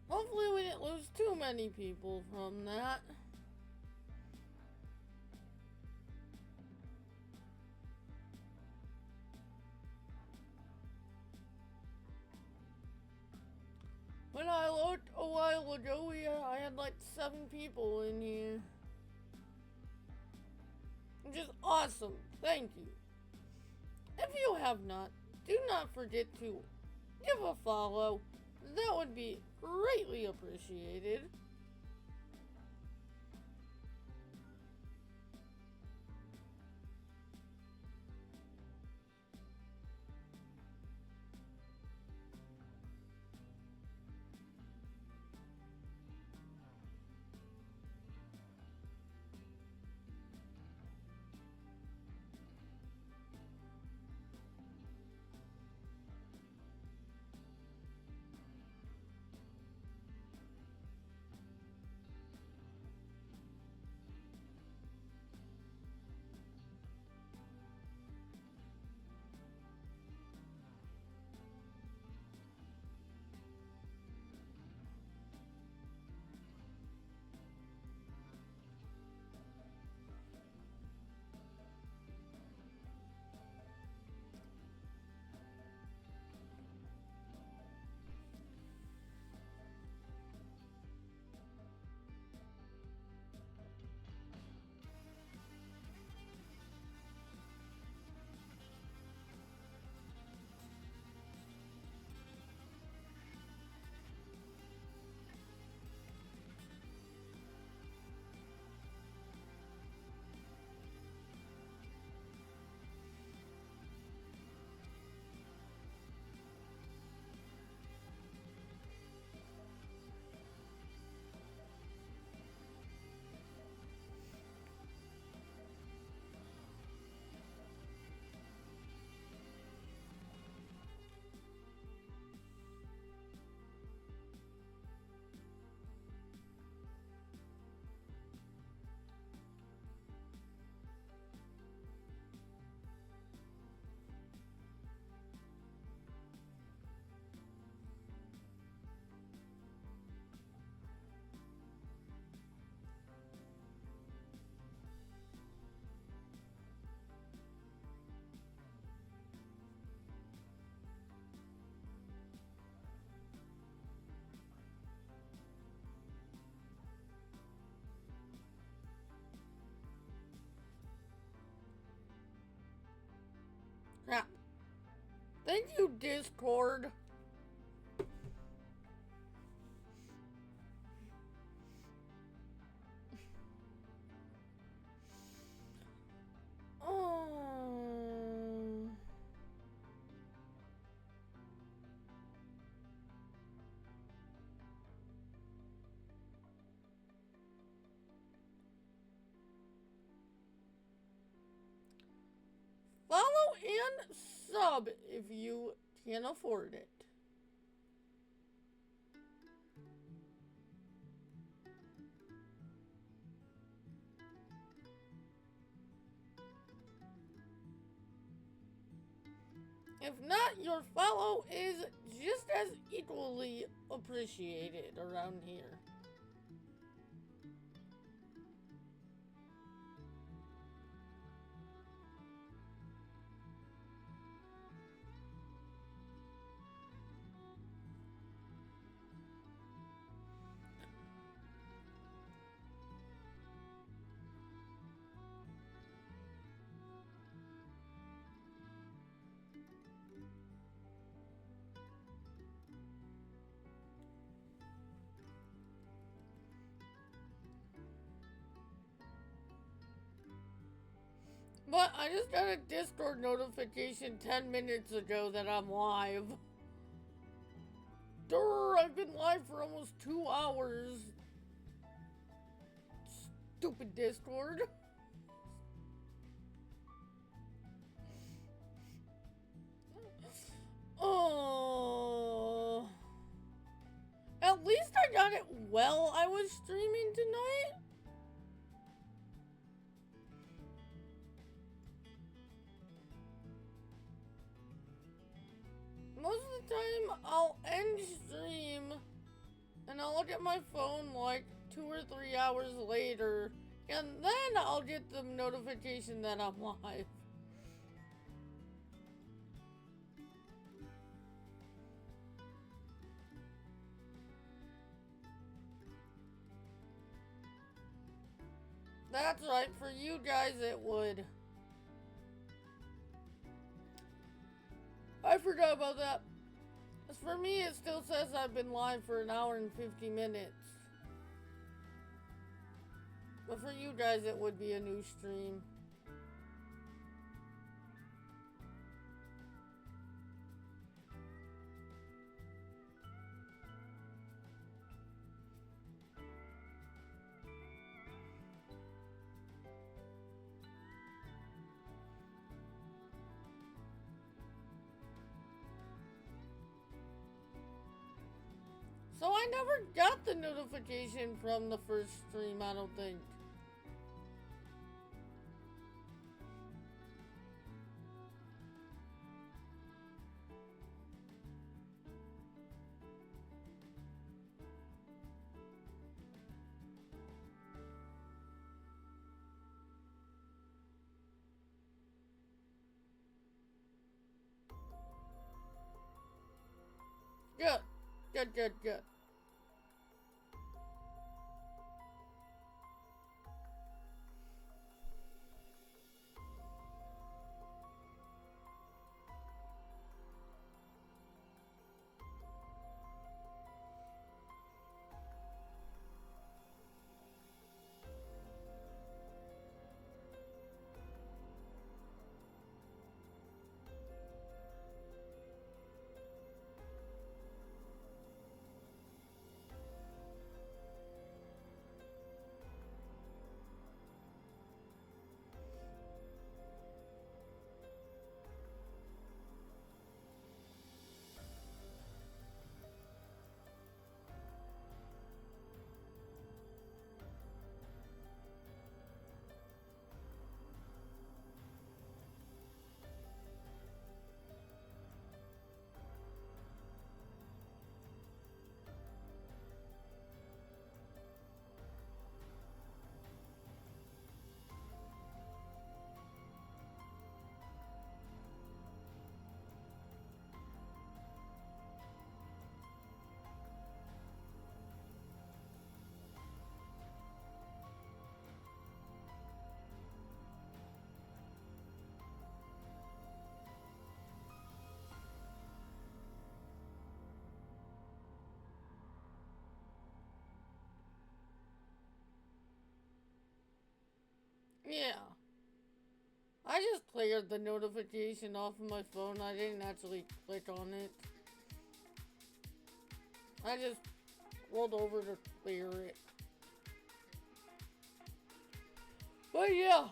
Hopefully we didn't lose too many people from that. When I looked a while ago, I had like 7 people in here. Which is awesome. Thank you. If you have not, do not forget to give a follow. That would be greatly appreciated. Thank you, Discord. Follow and sub if you can afford it. If not, your follow is just as equally appreciated around here. But I just got a Discord notification 10 minutes ago that I'm live. Durr, I've been live for almost 2 hours. Stupid Discord. Oh. At least I got it while I was streaming tonight. Most of the time, I'll end stream and I'll look at my phone like 2 or 3 hours later, and then I'll get the notification that I'm live. That's right, for you guys it would. I forgot about that. As for me, it still says I've been live for 1 hour and 50 minutes. But for you guys, it would be a new stream. So I never got the notification from the first stream, I don't think. Good. Good, good, good. Yeah. I just cleared the notification off of my phone. I didn't actually click on it. I just rolled over to clear it. But yeah.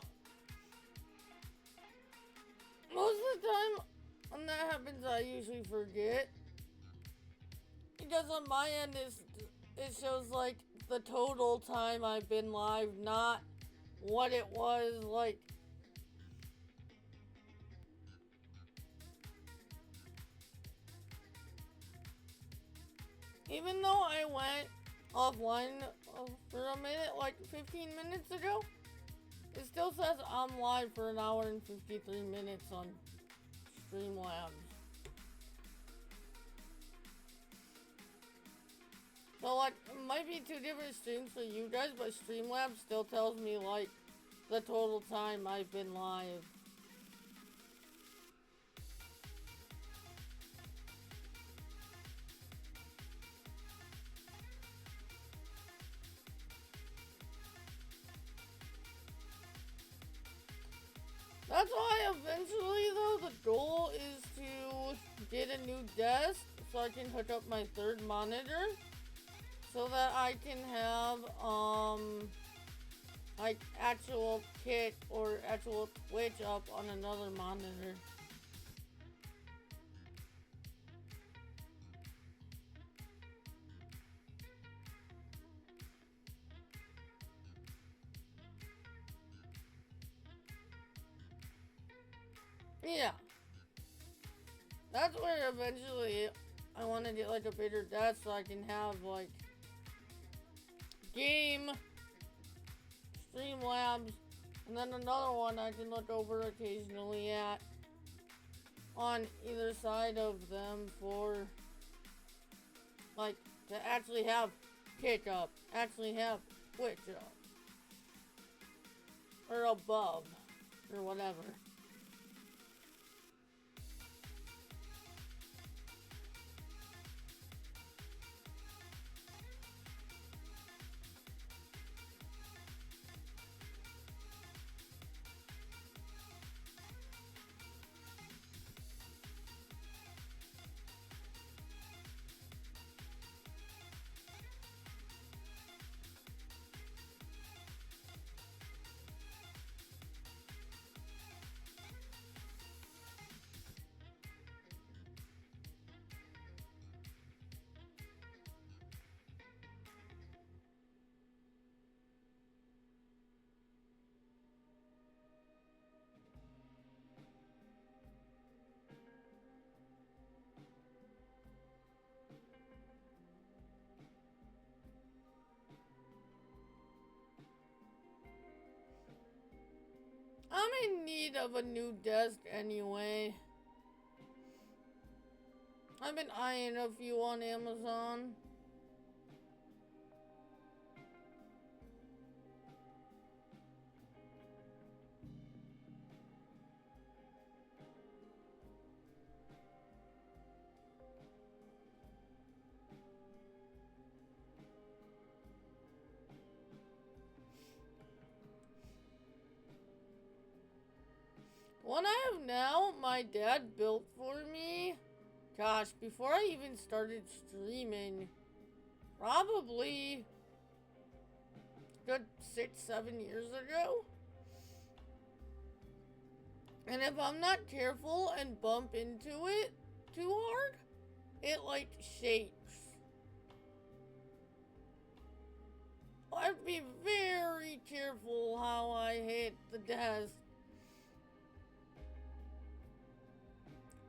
Most of the time when that happens, I usually forget. Because on my end, it shows like the total time I've been live, not what it was like. Even though I went offline for a minute, like 15 minutes ago, it still says I'm live for an hour and 53 minutes on Streamlabs. So like, it might be two different streams for you guys, but Streamlabs still tells me like the total time I've been live. That's why eventually though, the goal is to get a new desk so I can hook up my third monitor so that I can have like actual kit or actual Twitch up on another monitor. Yeah. That's where eventually I want to get like a bigger desk so I can have like game, Streamlabs, and then another one I can look over occasionally at on either side of them for like to actually have kick up, actually have Twitch up, or above, or whatever. I'm in need of a new desk anyway. I've been eyeing a few on Amazon. One I have now, my dad built for me. Gosh, before I even started streaming, probably good 6-7 years ago. And if I'm not careful and bump into it too hard, it like shakes. I'd be very careful how I hit the desk.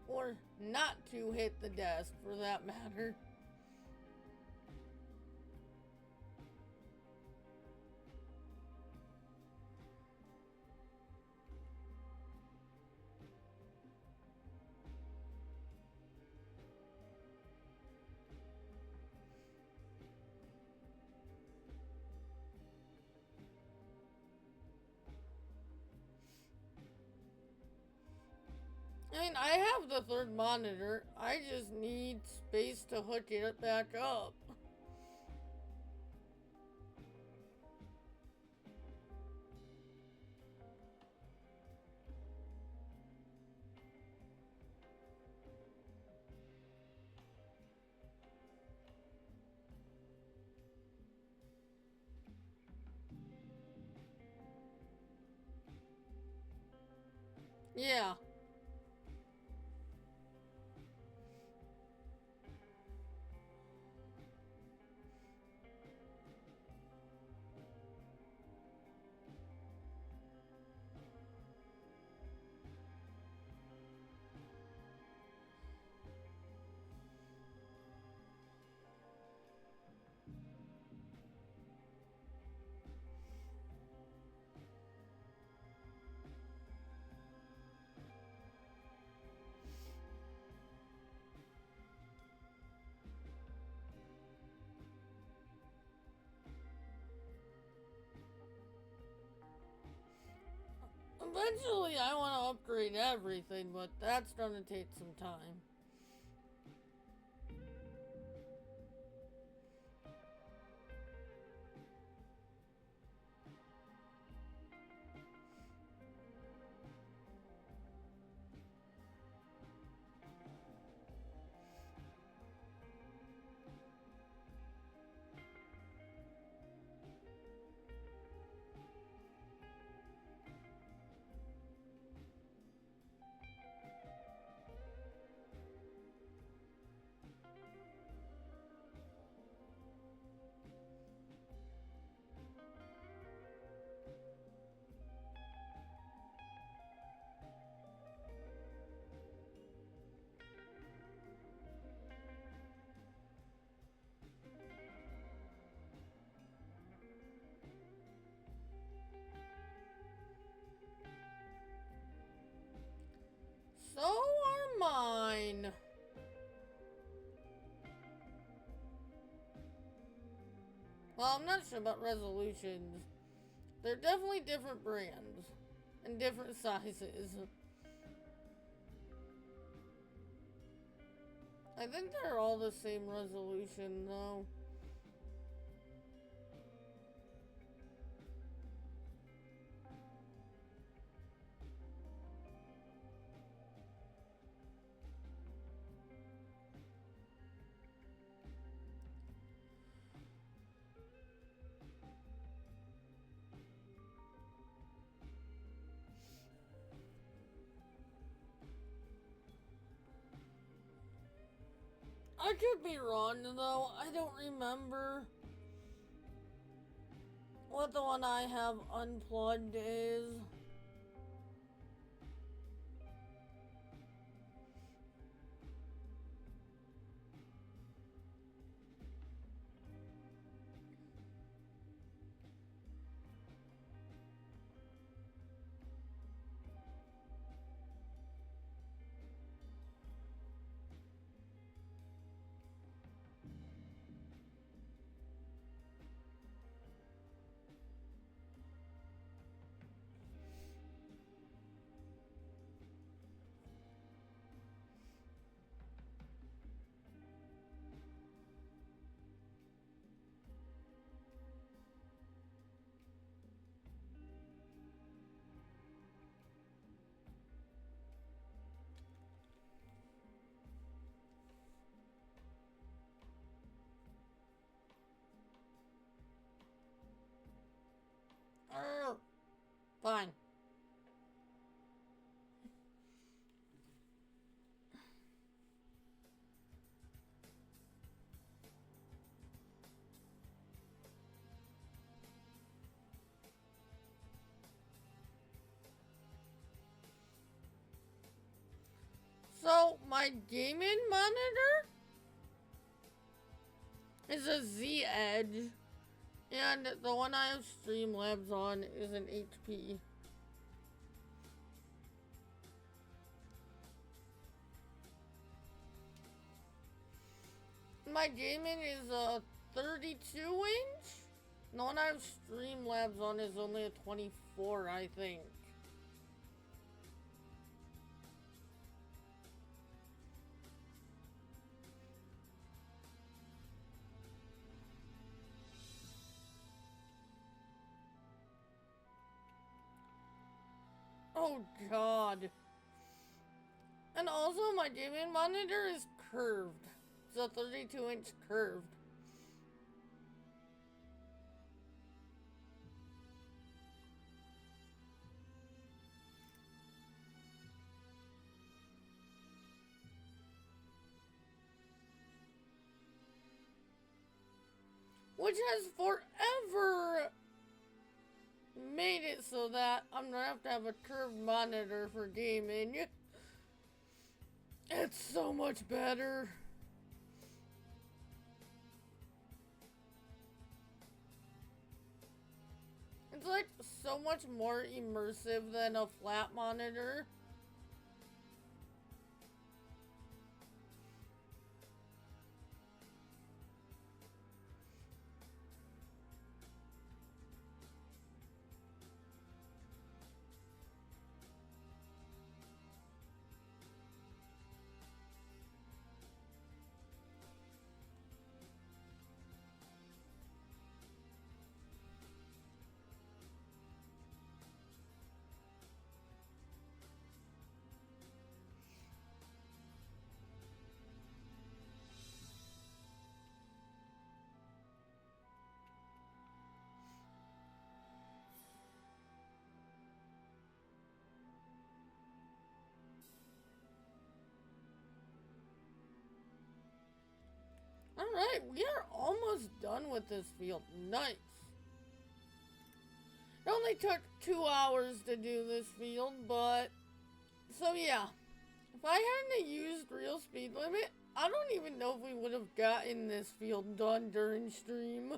Or not to hit the desk, for that matter. I mean, I have the third monitor. I just need space to hook it back up. Yeah. Eventually, I want to upgrade everything, but that's gonna take some time. So are mine. Well, I'm not sure about resolutions. They're definitely different brands and different sizes. I think they're all the same resolution though. I could be wrong though. I don't remember what the one I have unplugged is. Fine. So, my gaming monitor is a Z Edge, and the one I have Streamlabs on is an HP. My gaming is a 32 inch. The one I have Streamlabs on is only a 24, I think. Oh god. And also my gaming monitor is curved. It's a 32 inch curved. which has forever made it so that I'm gonna have to have a curved monitor for gaming. It's so much better. It's like so much more immersive than a flat monitor. Alright, we are almost done with this field. Nice. It only took 2 hours to do this field, but... So yeah. If I hadn't used real speed limit, I don't even know if we would have gotten this field done during stream.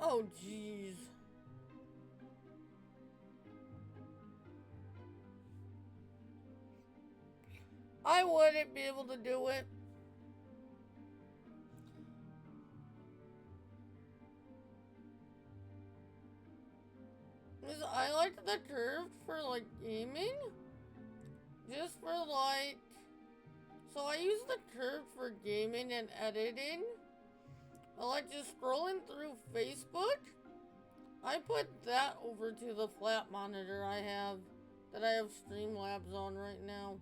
Oh, jeez. I wouldn't be able to do it. Because I like the curve for, like, gaming. Just for, like... So I use the curve for gaming and editing. I like just scrolling through Facebook. I put that over to the flat monitor I have. That I have Streamlabs on right now.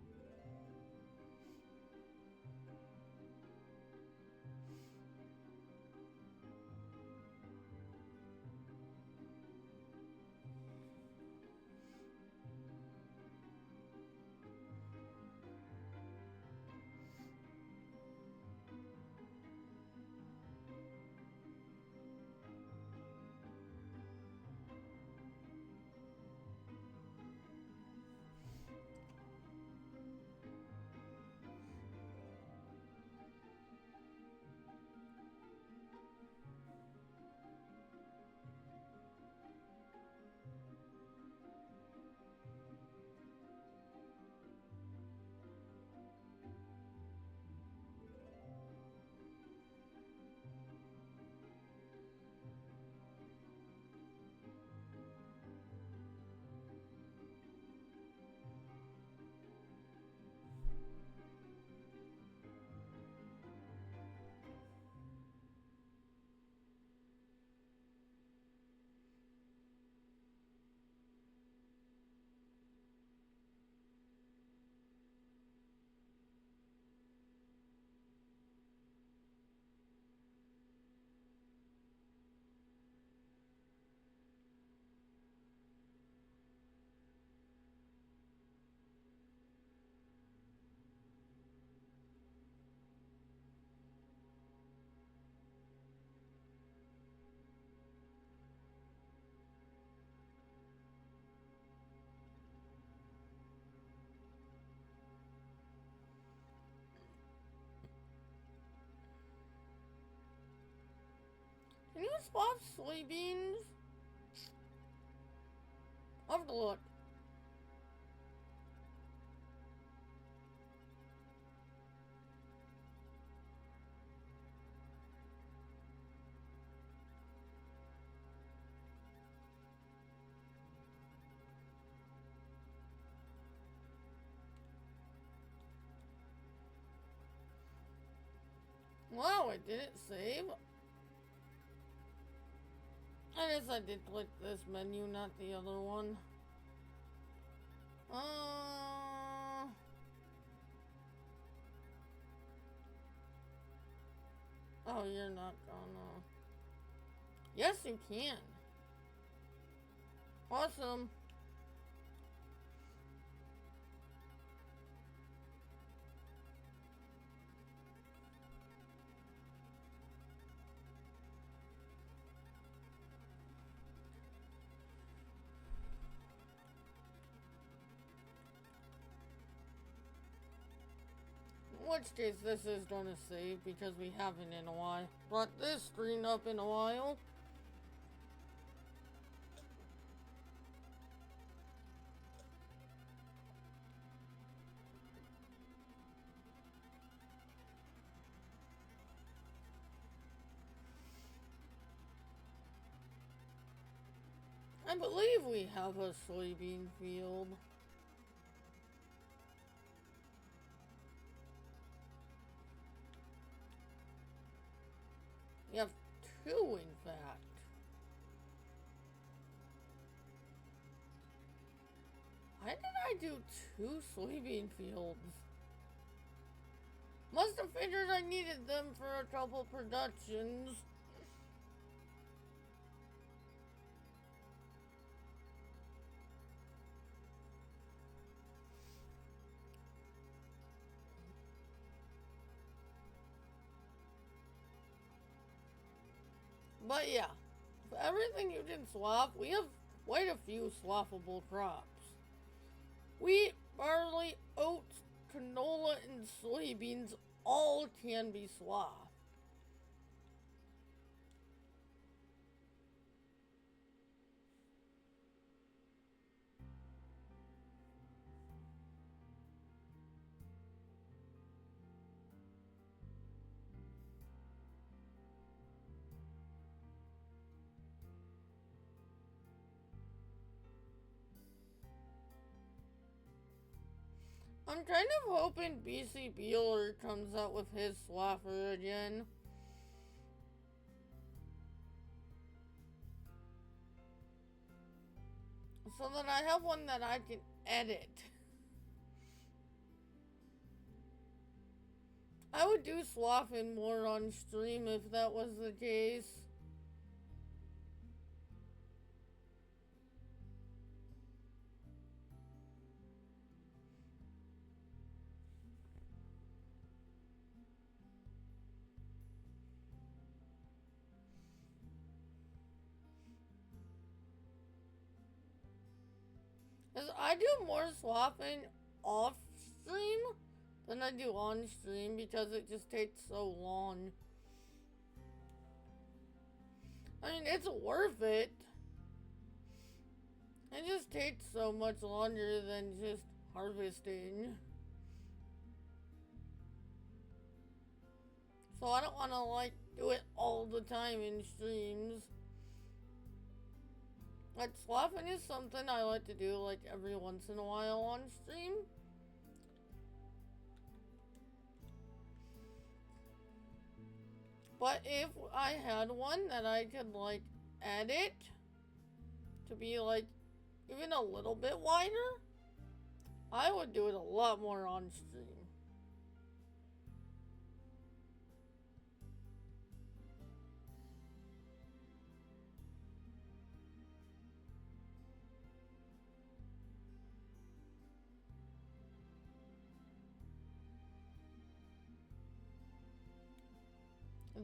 Can you swap soybeans? I'll have to look. Wow, it didn't save. I guess I did click this menu, not the other one. Oh, you're not gonna. Yes, you can. Awesome. In which case, this is gonna save because we haven't in a while. Brought this screen up in a while. I believe we have a soybean field. We have two, in fact. Why did I do two soybean fields? Must have figured I needed them for a couple productions. But yeah, for everything you can swap, we have quite a few swappable crops. Wheat, barley, oats, canola, and soybeans all can be swapped. I'm kind of hoping BC Beeler comes out with his swapper again. So that I have one that I can edit. I would do swapping more on stream if that was the case. Because I do more swapping off stream than I do on stream because it just takes so long. I mean, it's worth it. It just takes so much longer than just harvesting. So I don't want to, like, do it all the time in streams. Like, swapping is something I like to do, like, every once in a while on stream. But if I had one that I could, like, edit to be, like, even a little bit wider, I would do it a lot more on stream.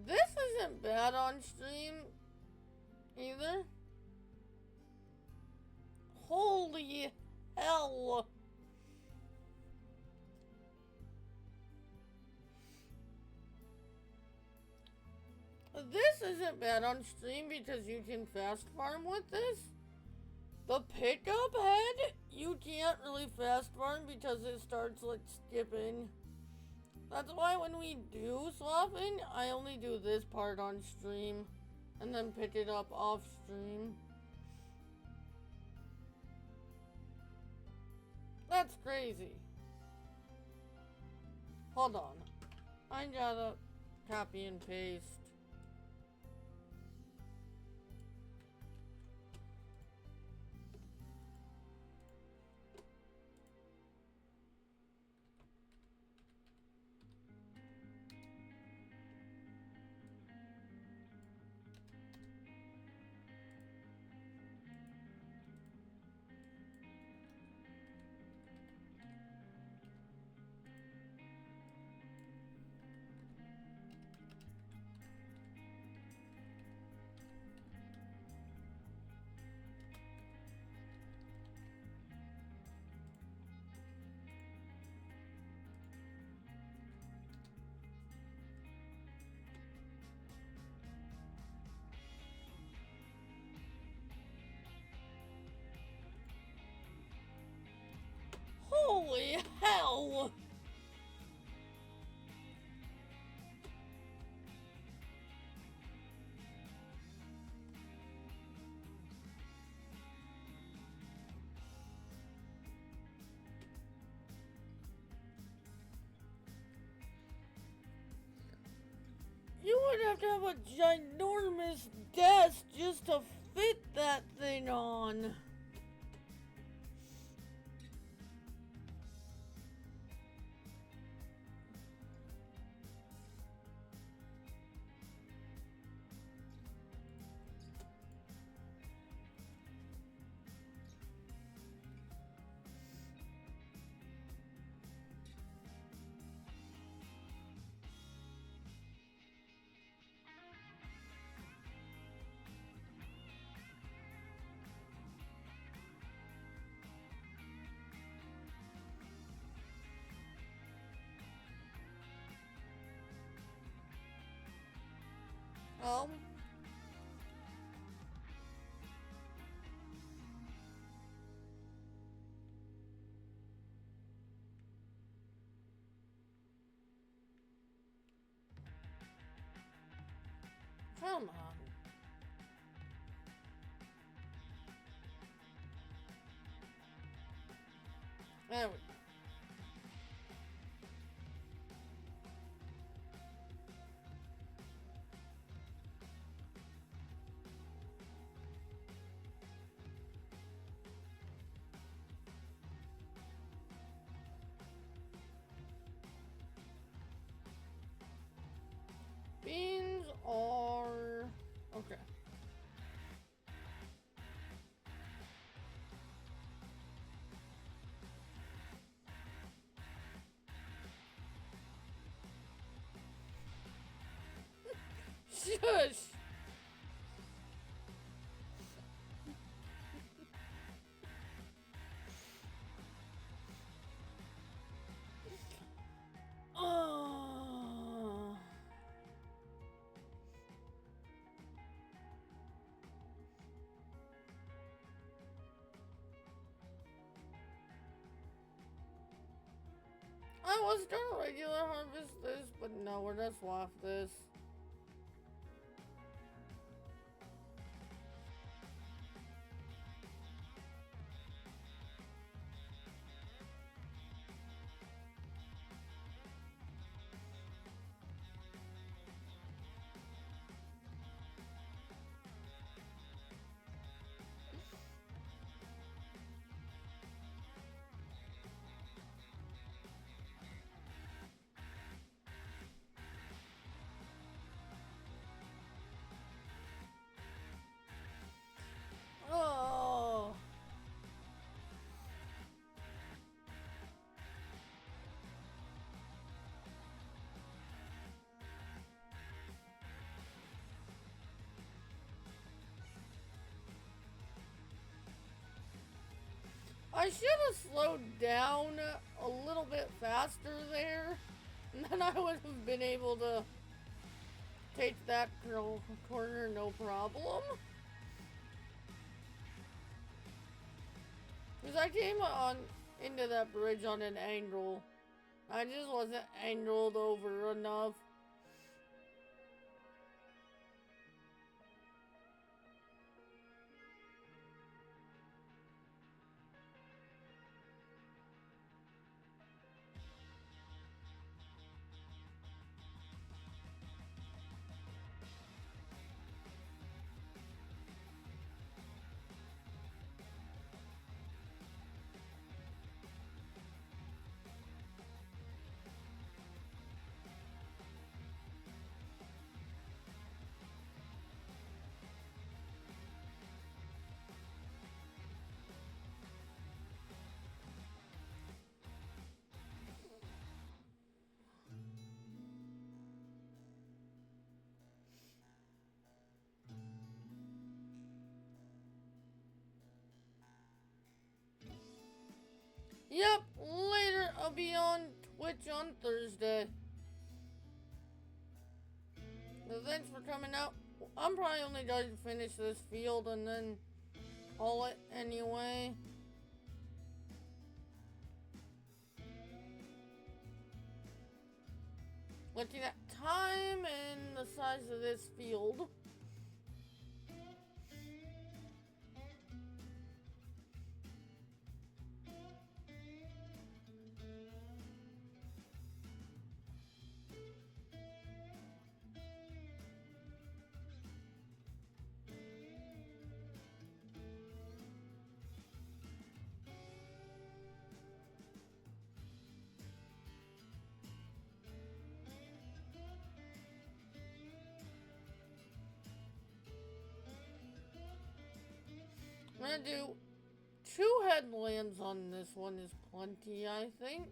This isn't bad on stream either. Holy hell. This isn't bad on stream because you can fast farm with this. The pickup head, you can't really fast farm because it starts like skipping. That's why when we do swapping, I only do this part on stream and then pick it up off stream. That's crazy. Hold on. I gotta copy and paste. have to have a ginormous desk just to fit that thing on. Um, come on. There we go. Beans are... okay. Shush! Oh. I was gonna regular harvest this, but no, we're gonna swap this. Oh. I should have slowed down a little bit faster there, and then I would have been able to take that corner no problem. Because I came on into that bridge on an angle. I just wasn't angled over enough. Yep, later I'll be on Twitch on Thursday. So thanks for coming out. I'm probably only going to finish this field and then haul it anyway. Looking at time and the size of this field. gonna do 2 headlands on this one is plenty, I think.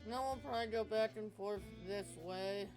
Then we'll probably go back and forth this way.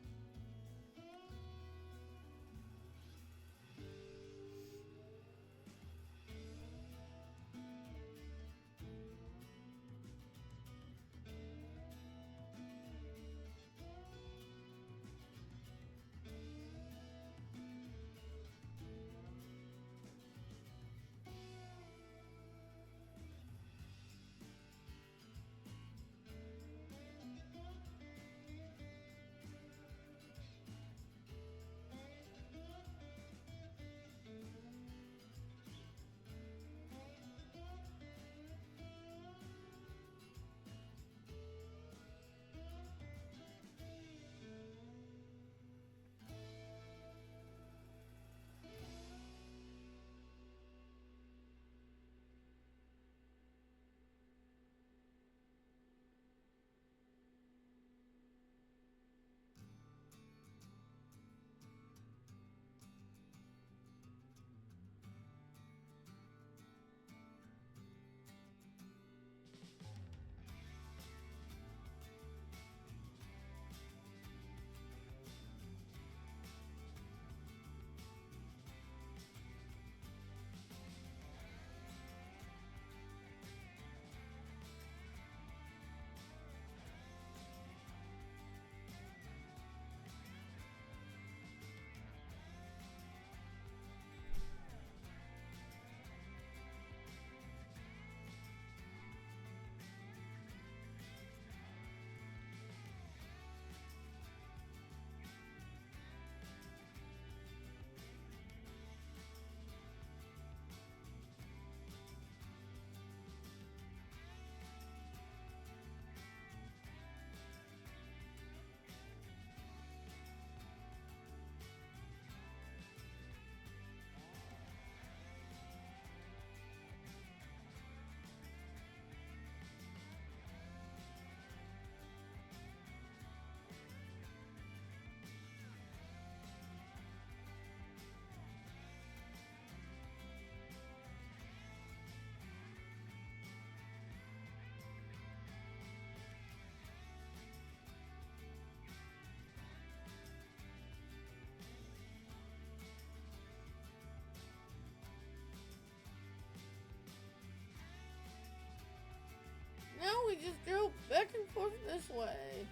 Now we just go back and forth this way.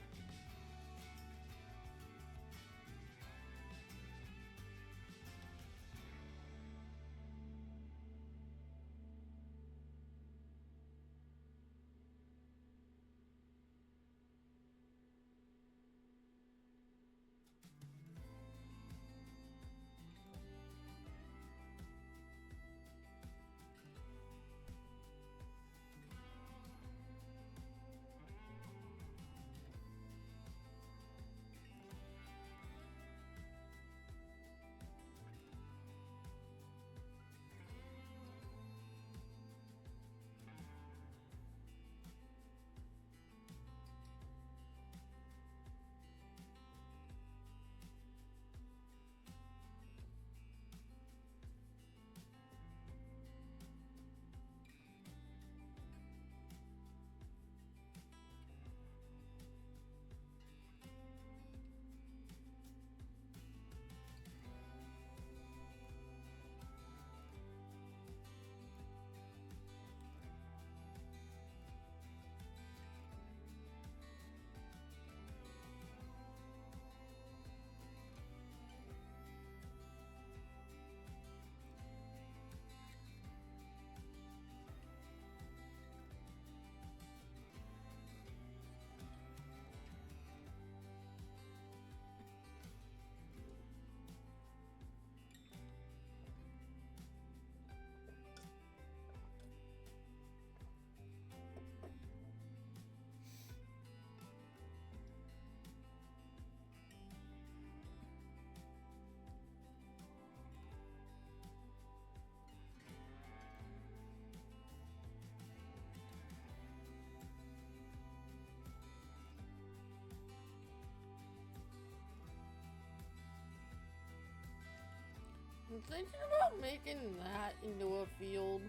I'm thinking about making that into a field.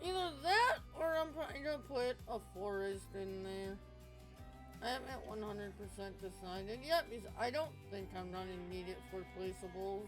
Either that, or I'm probably gonna put a forest in there. I haven't 100% decided yet, because I don't think I'm gonna need it for placeables.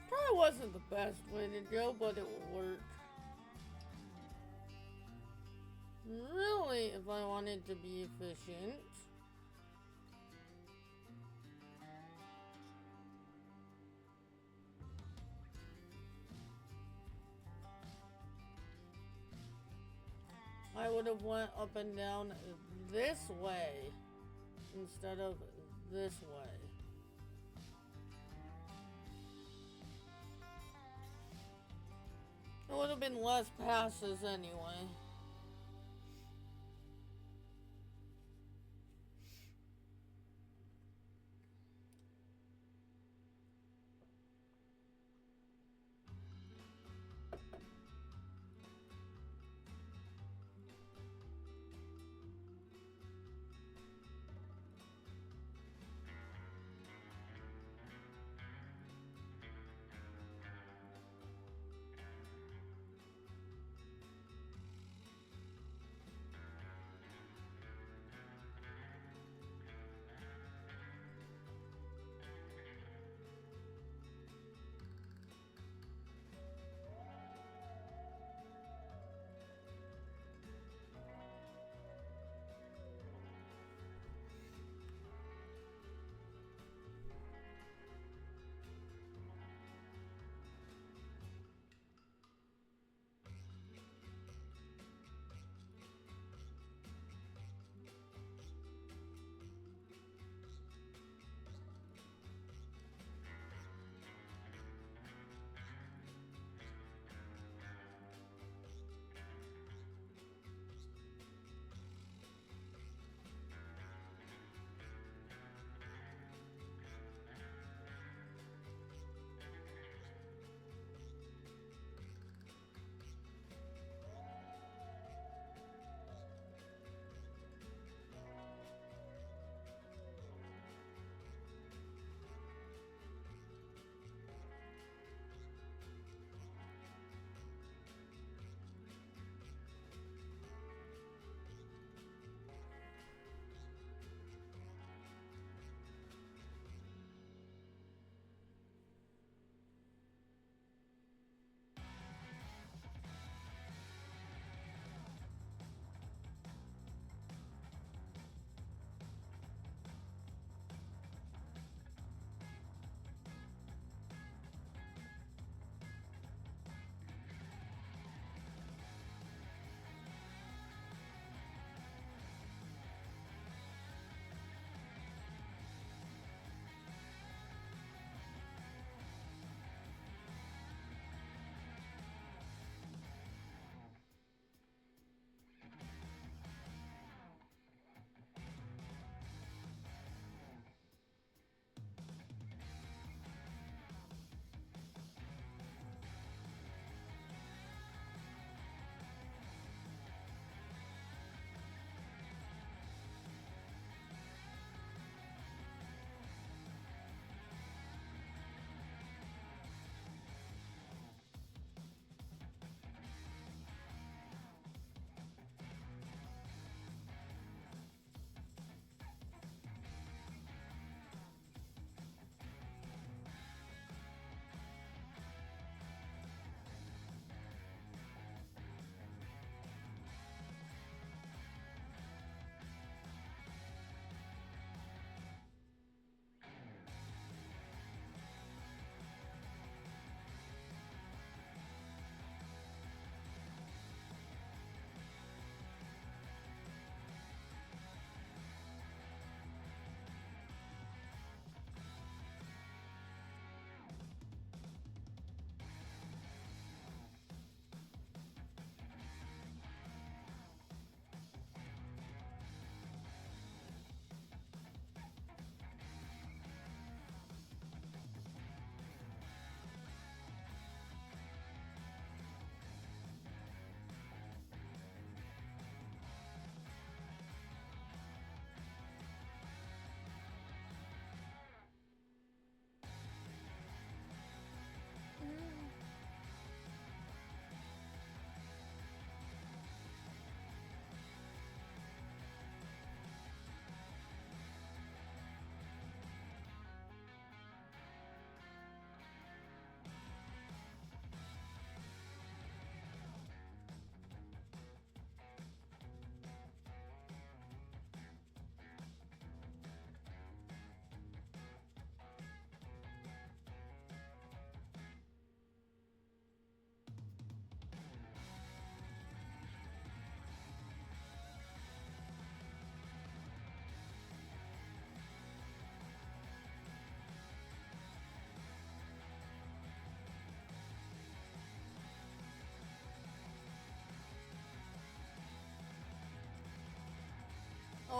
Probably wasn't the best way to go, but it will work. Really, if I wanted to be efficient. I would have went up and down this way instead of this way. It would have been less passes anyway.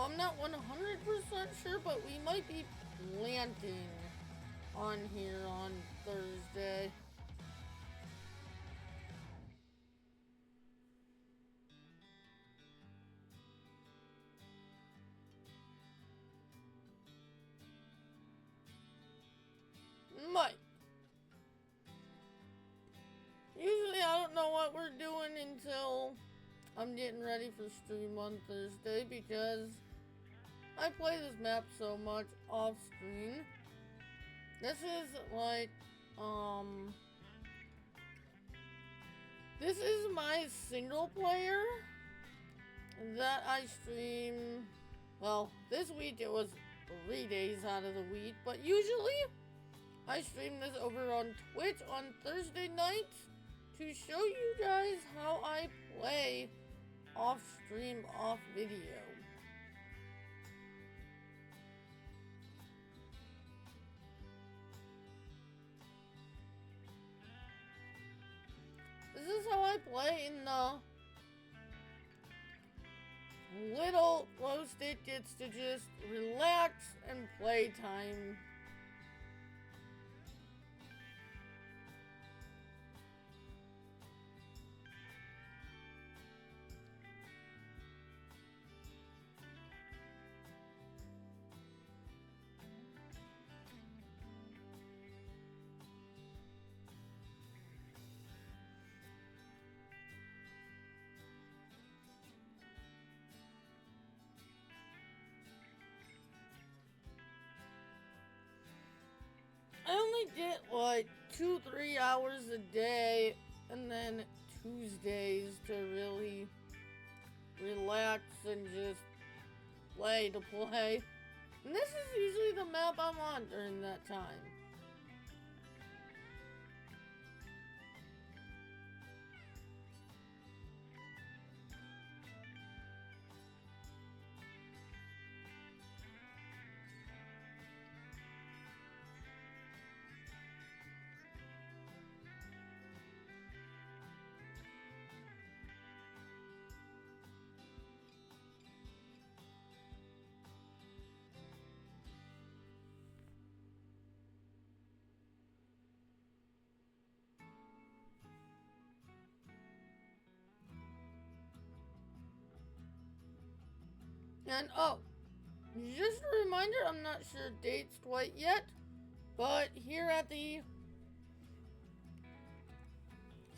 I'm not 100% sure, but we might be planting on here on Thursday. Might. Usually I don't know what we're doing until I'm getting ready for stream on Thursday because I play this map so much off screen. This is like, this is my single player that I stream. Well, this week it was 3 days out of the week, but usually I stream this over on Twitch on Thursday nights to show you guys how I play off stream, off video. This is how I play in the little close it gets to just relax and play time. I only get like 2-3 hours a day, and then Tuesdays to really relax and just play to play. And this is usually the map I'm on during that time. And oh, just a reminder, I'm not sure dates quite yet, but here at the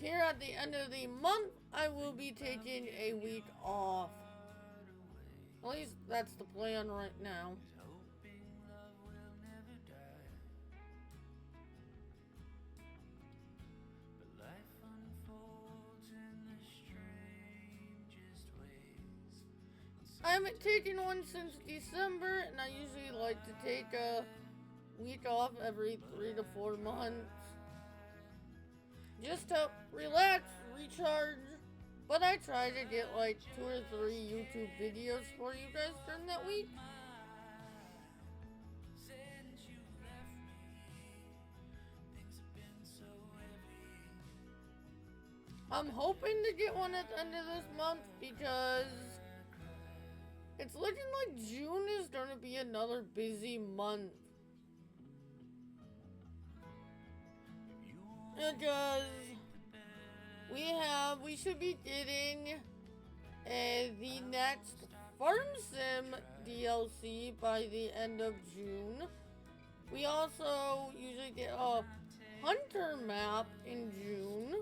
end of the month, I will be taking a week off. At least that's the plan right now. I haven't taken one since December, and I usually like to take a week off every 3 to 4 months. Just to relax, recharge. But I try to get like 2 or 3 YouTube videos for you guys during that week. I'm hoping to get one at the end of this month because it's looking like June is going to be another busy month. Because we should be getting the next Farm Sim DLC by the end of June. We also usually get a Hunter map in June.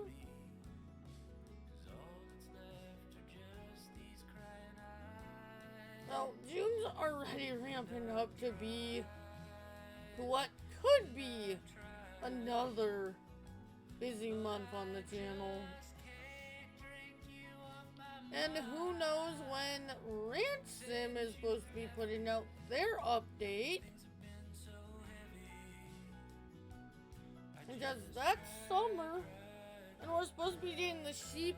So June's already ramping up to be what could be another busy month on the channel. And who knows when Ranch Sim is supposed to be putting out their update. Because that's summer. And we're supposed to be getting the sheep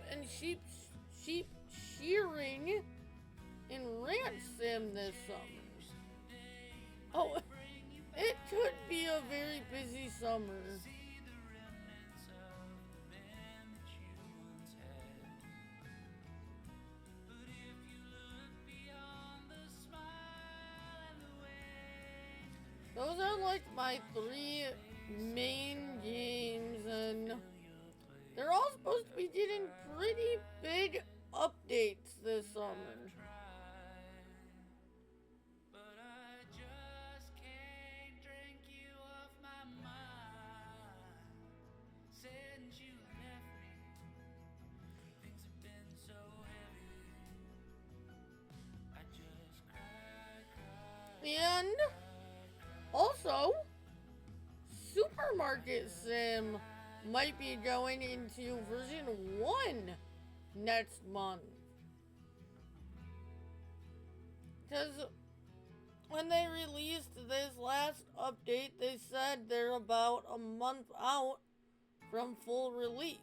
shearing in Ranch Sim this summer. Oh, it could be a very busy summer. those are like my 3 main games, and they're all supposed to be getting pretty big updates this summer. And also, Supermarket Sim might be going into version 1 next month. Because when they released this last update, they said they're about a month out from full release.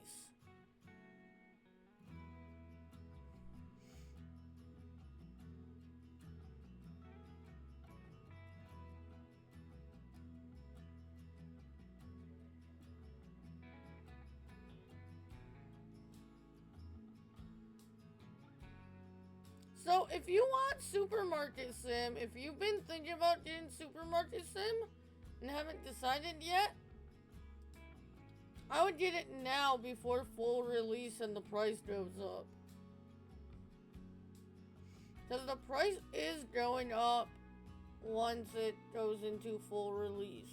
So if you want Supermarket Sim, if you've been thinking about getting Supermarket Sim and haven't decided yet, I would get it now before full release and the price goes up. Because the price is going up once it goes into full release.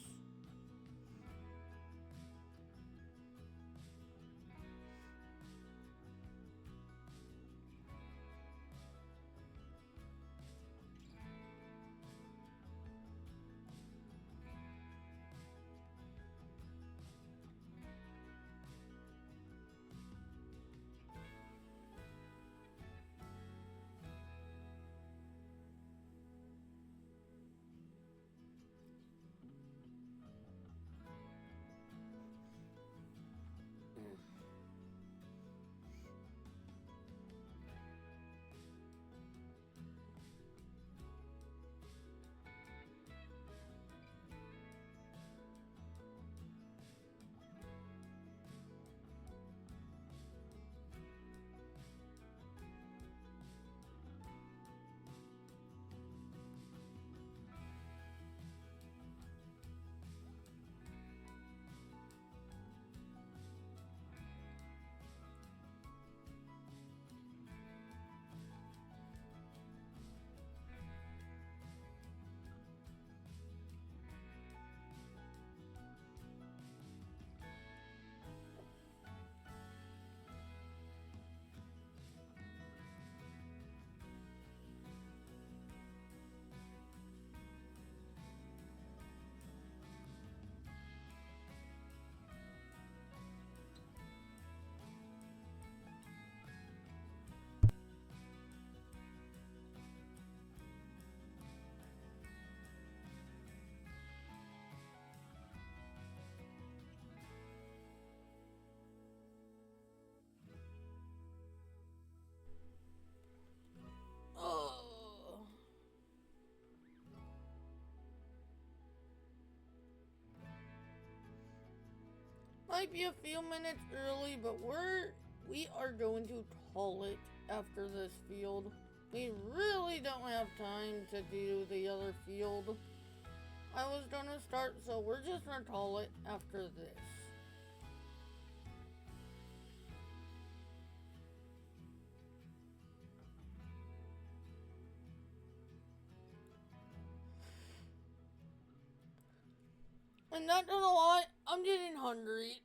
Might be a few minutes early, but we are going to call it after this field. We really don't have time to do the other field I was gonna start, so we're just gonna call it after this. And not gonna lie, I'm getting hungry.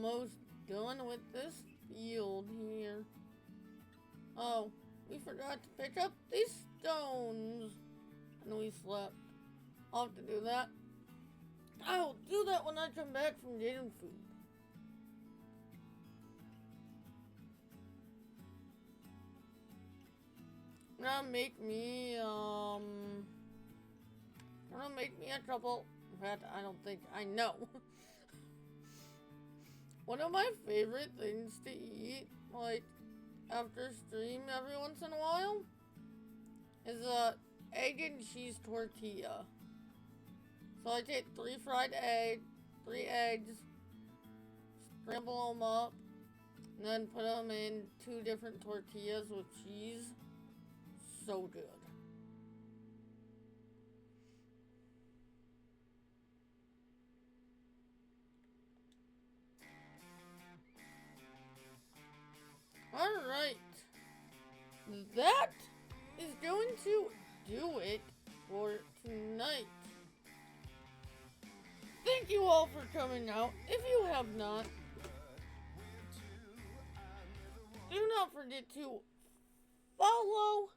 almost done with this field here. Oh, we forgot to pick up these stones. And we slept. I'll have to do that. I'll do that when I come back from getting food. Gonna make me a couple. In fact, I don't think I know. One of my favorite things to eat, like after stream every once in a while, is a egg and cheese tortilla. So I take 3 fried eggs, 3 eggs, scramble them up, and then put them in 2 different tortillas with cheese. So good. Alright. That is going to do it for tonight. Thank you all for coming out. If you have not, do not forget to follow.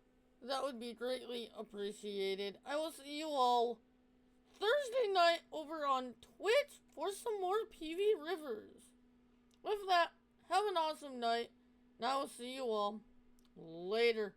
That would be greatly appreciated. I will see you all Thursday night over on Twitch for some more PV Rivers. With that, have an awesome night, and I will see you all later.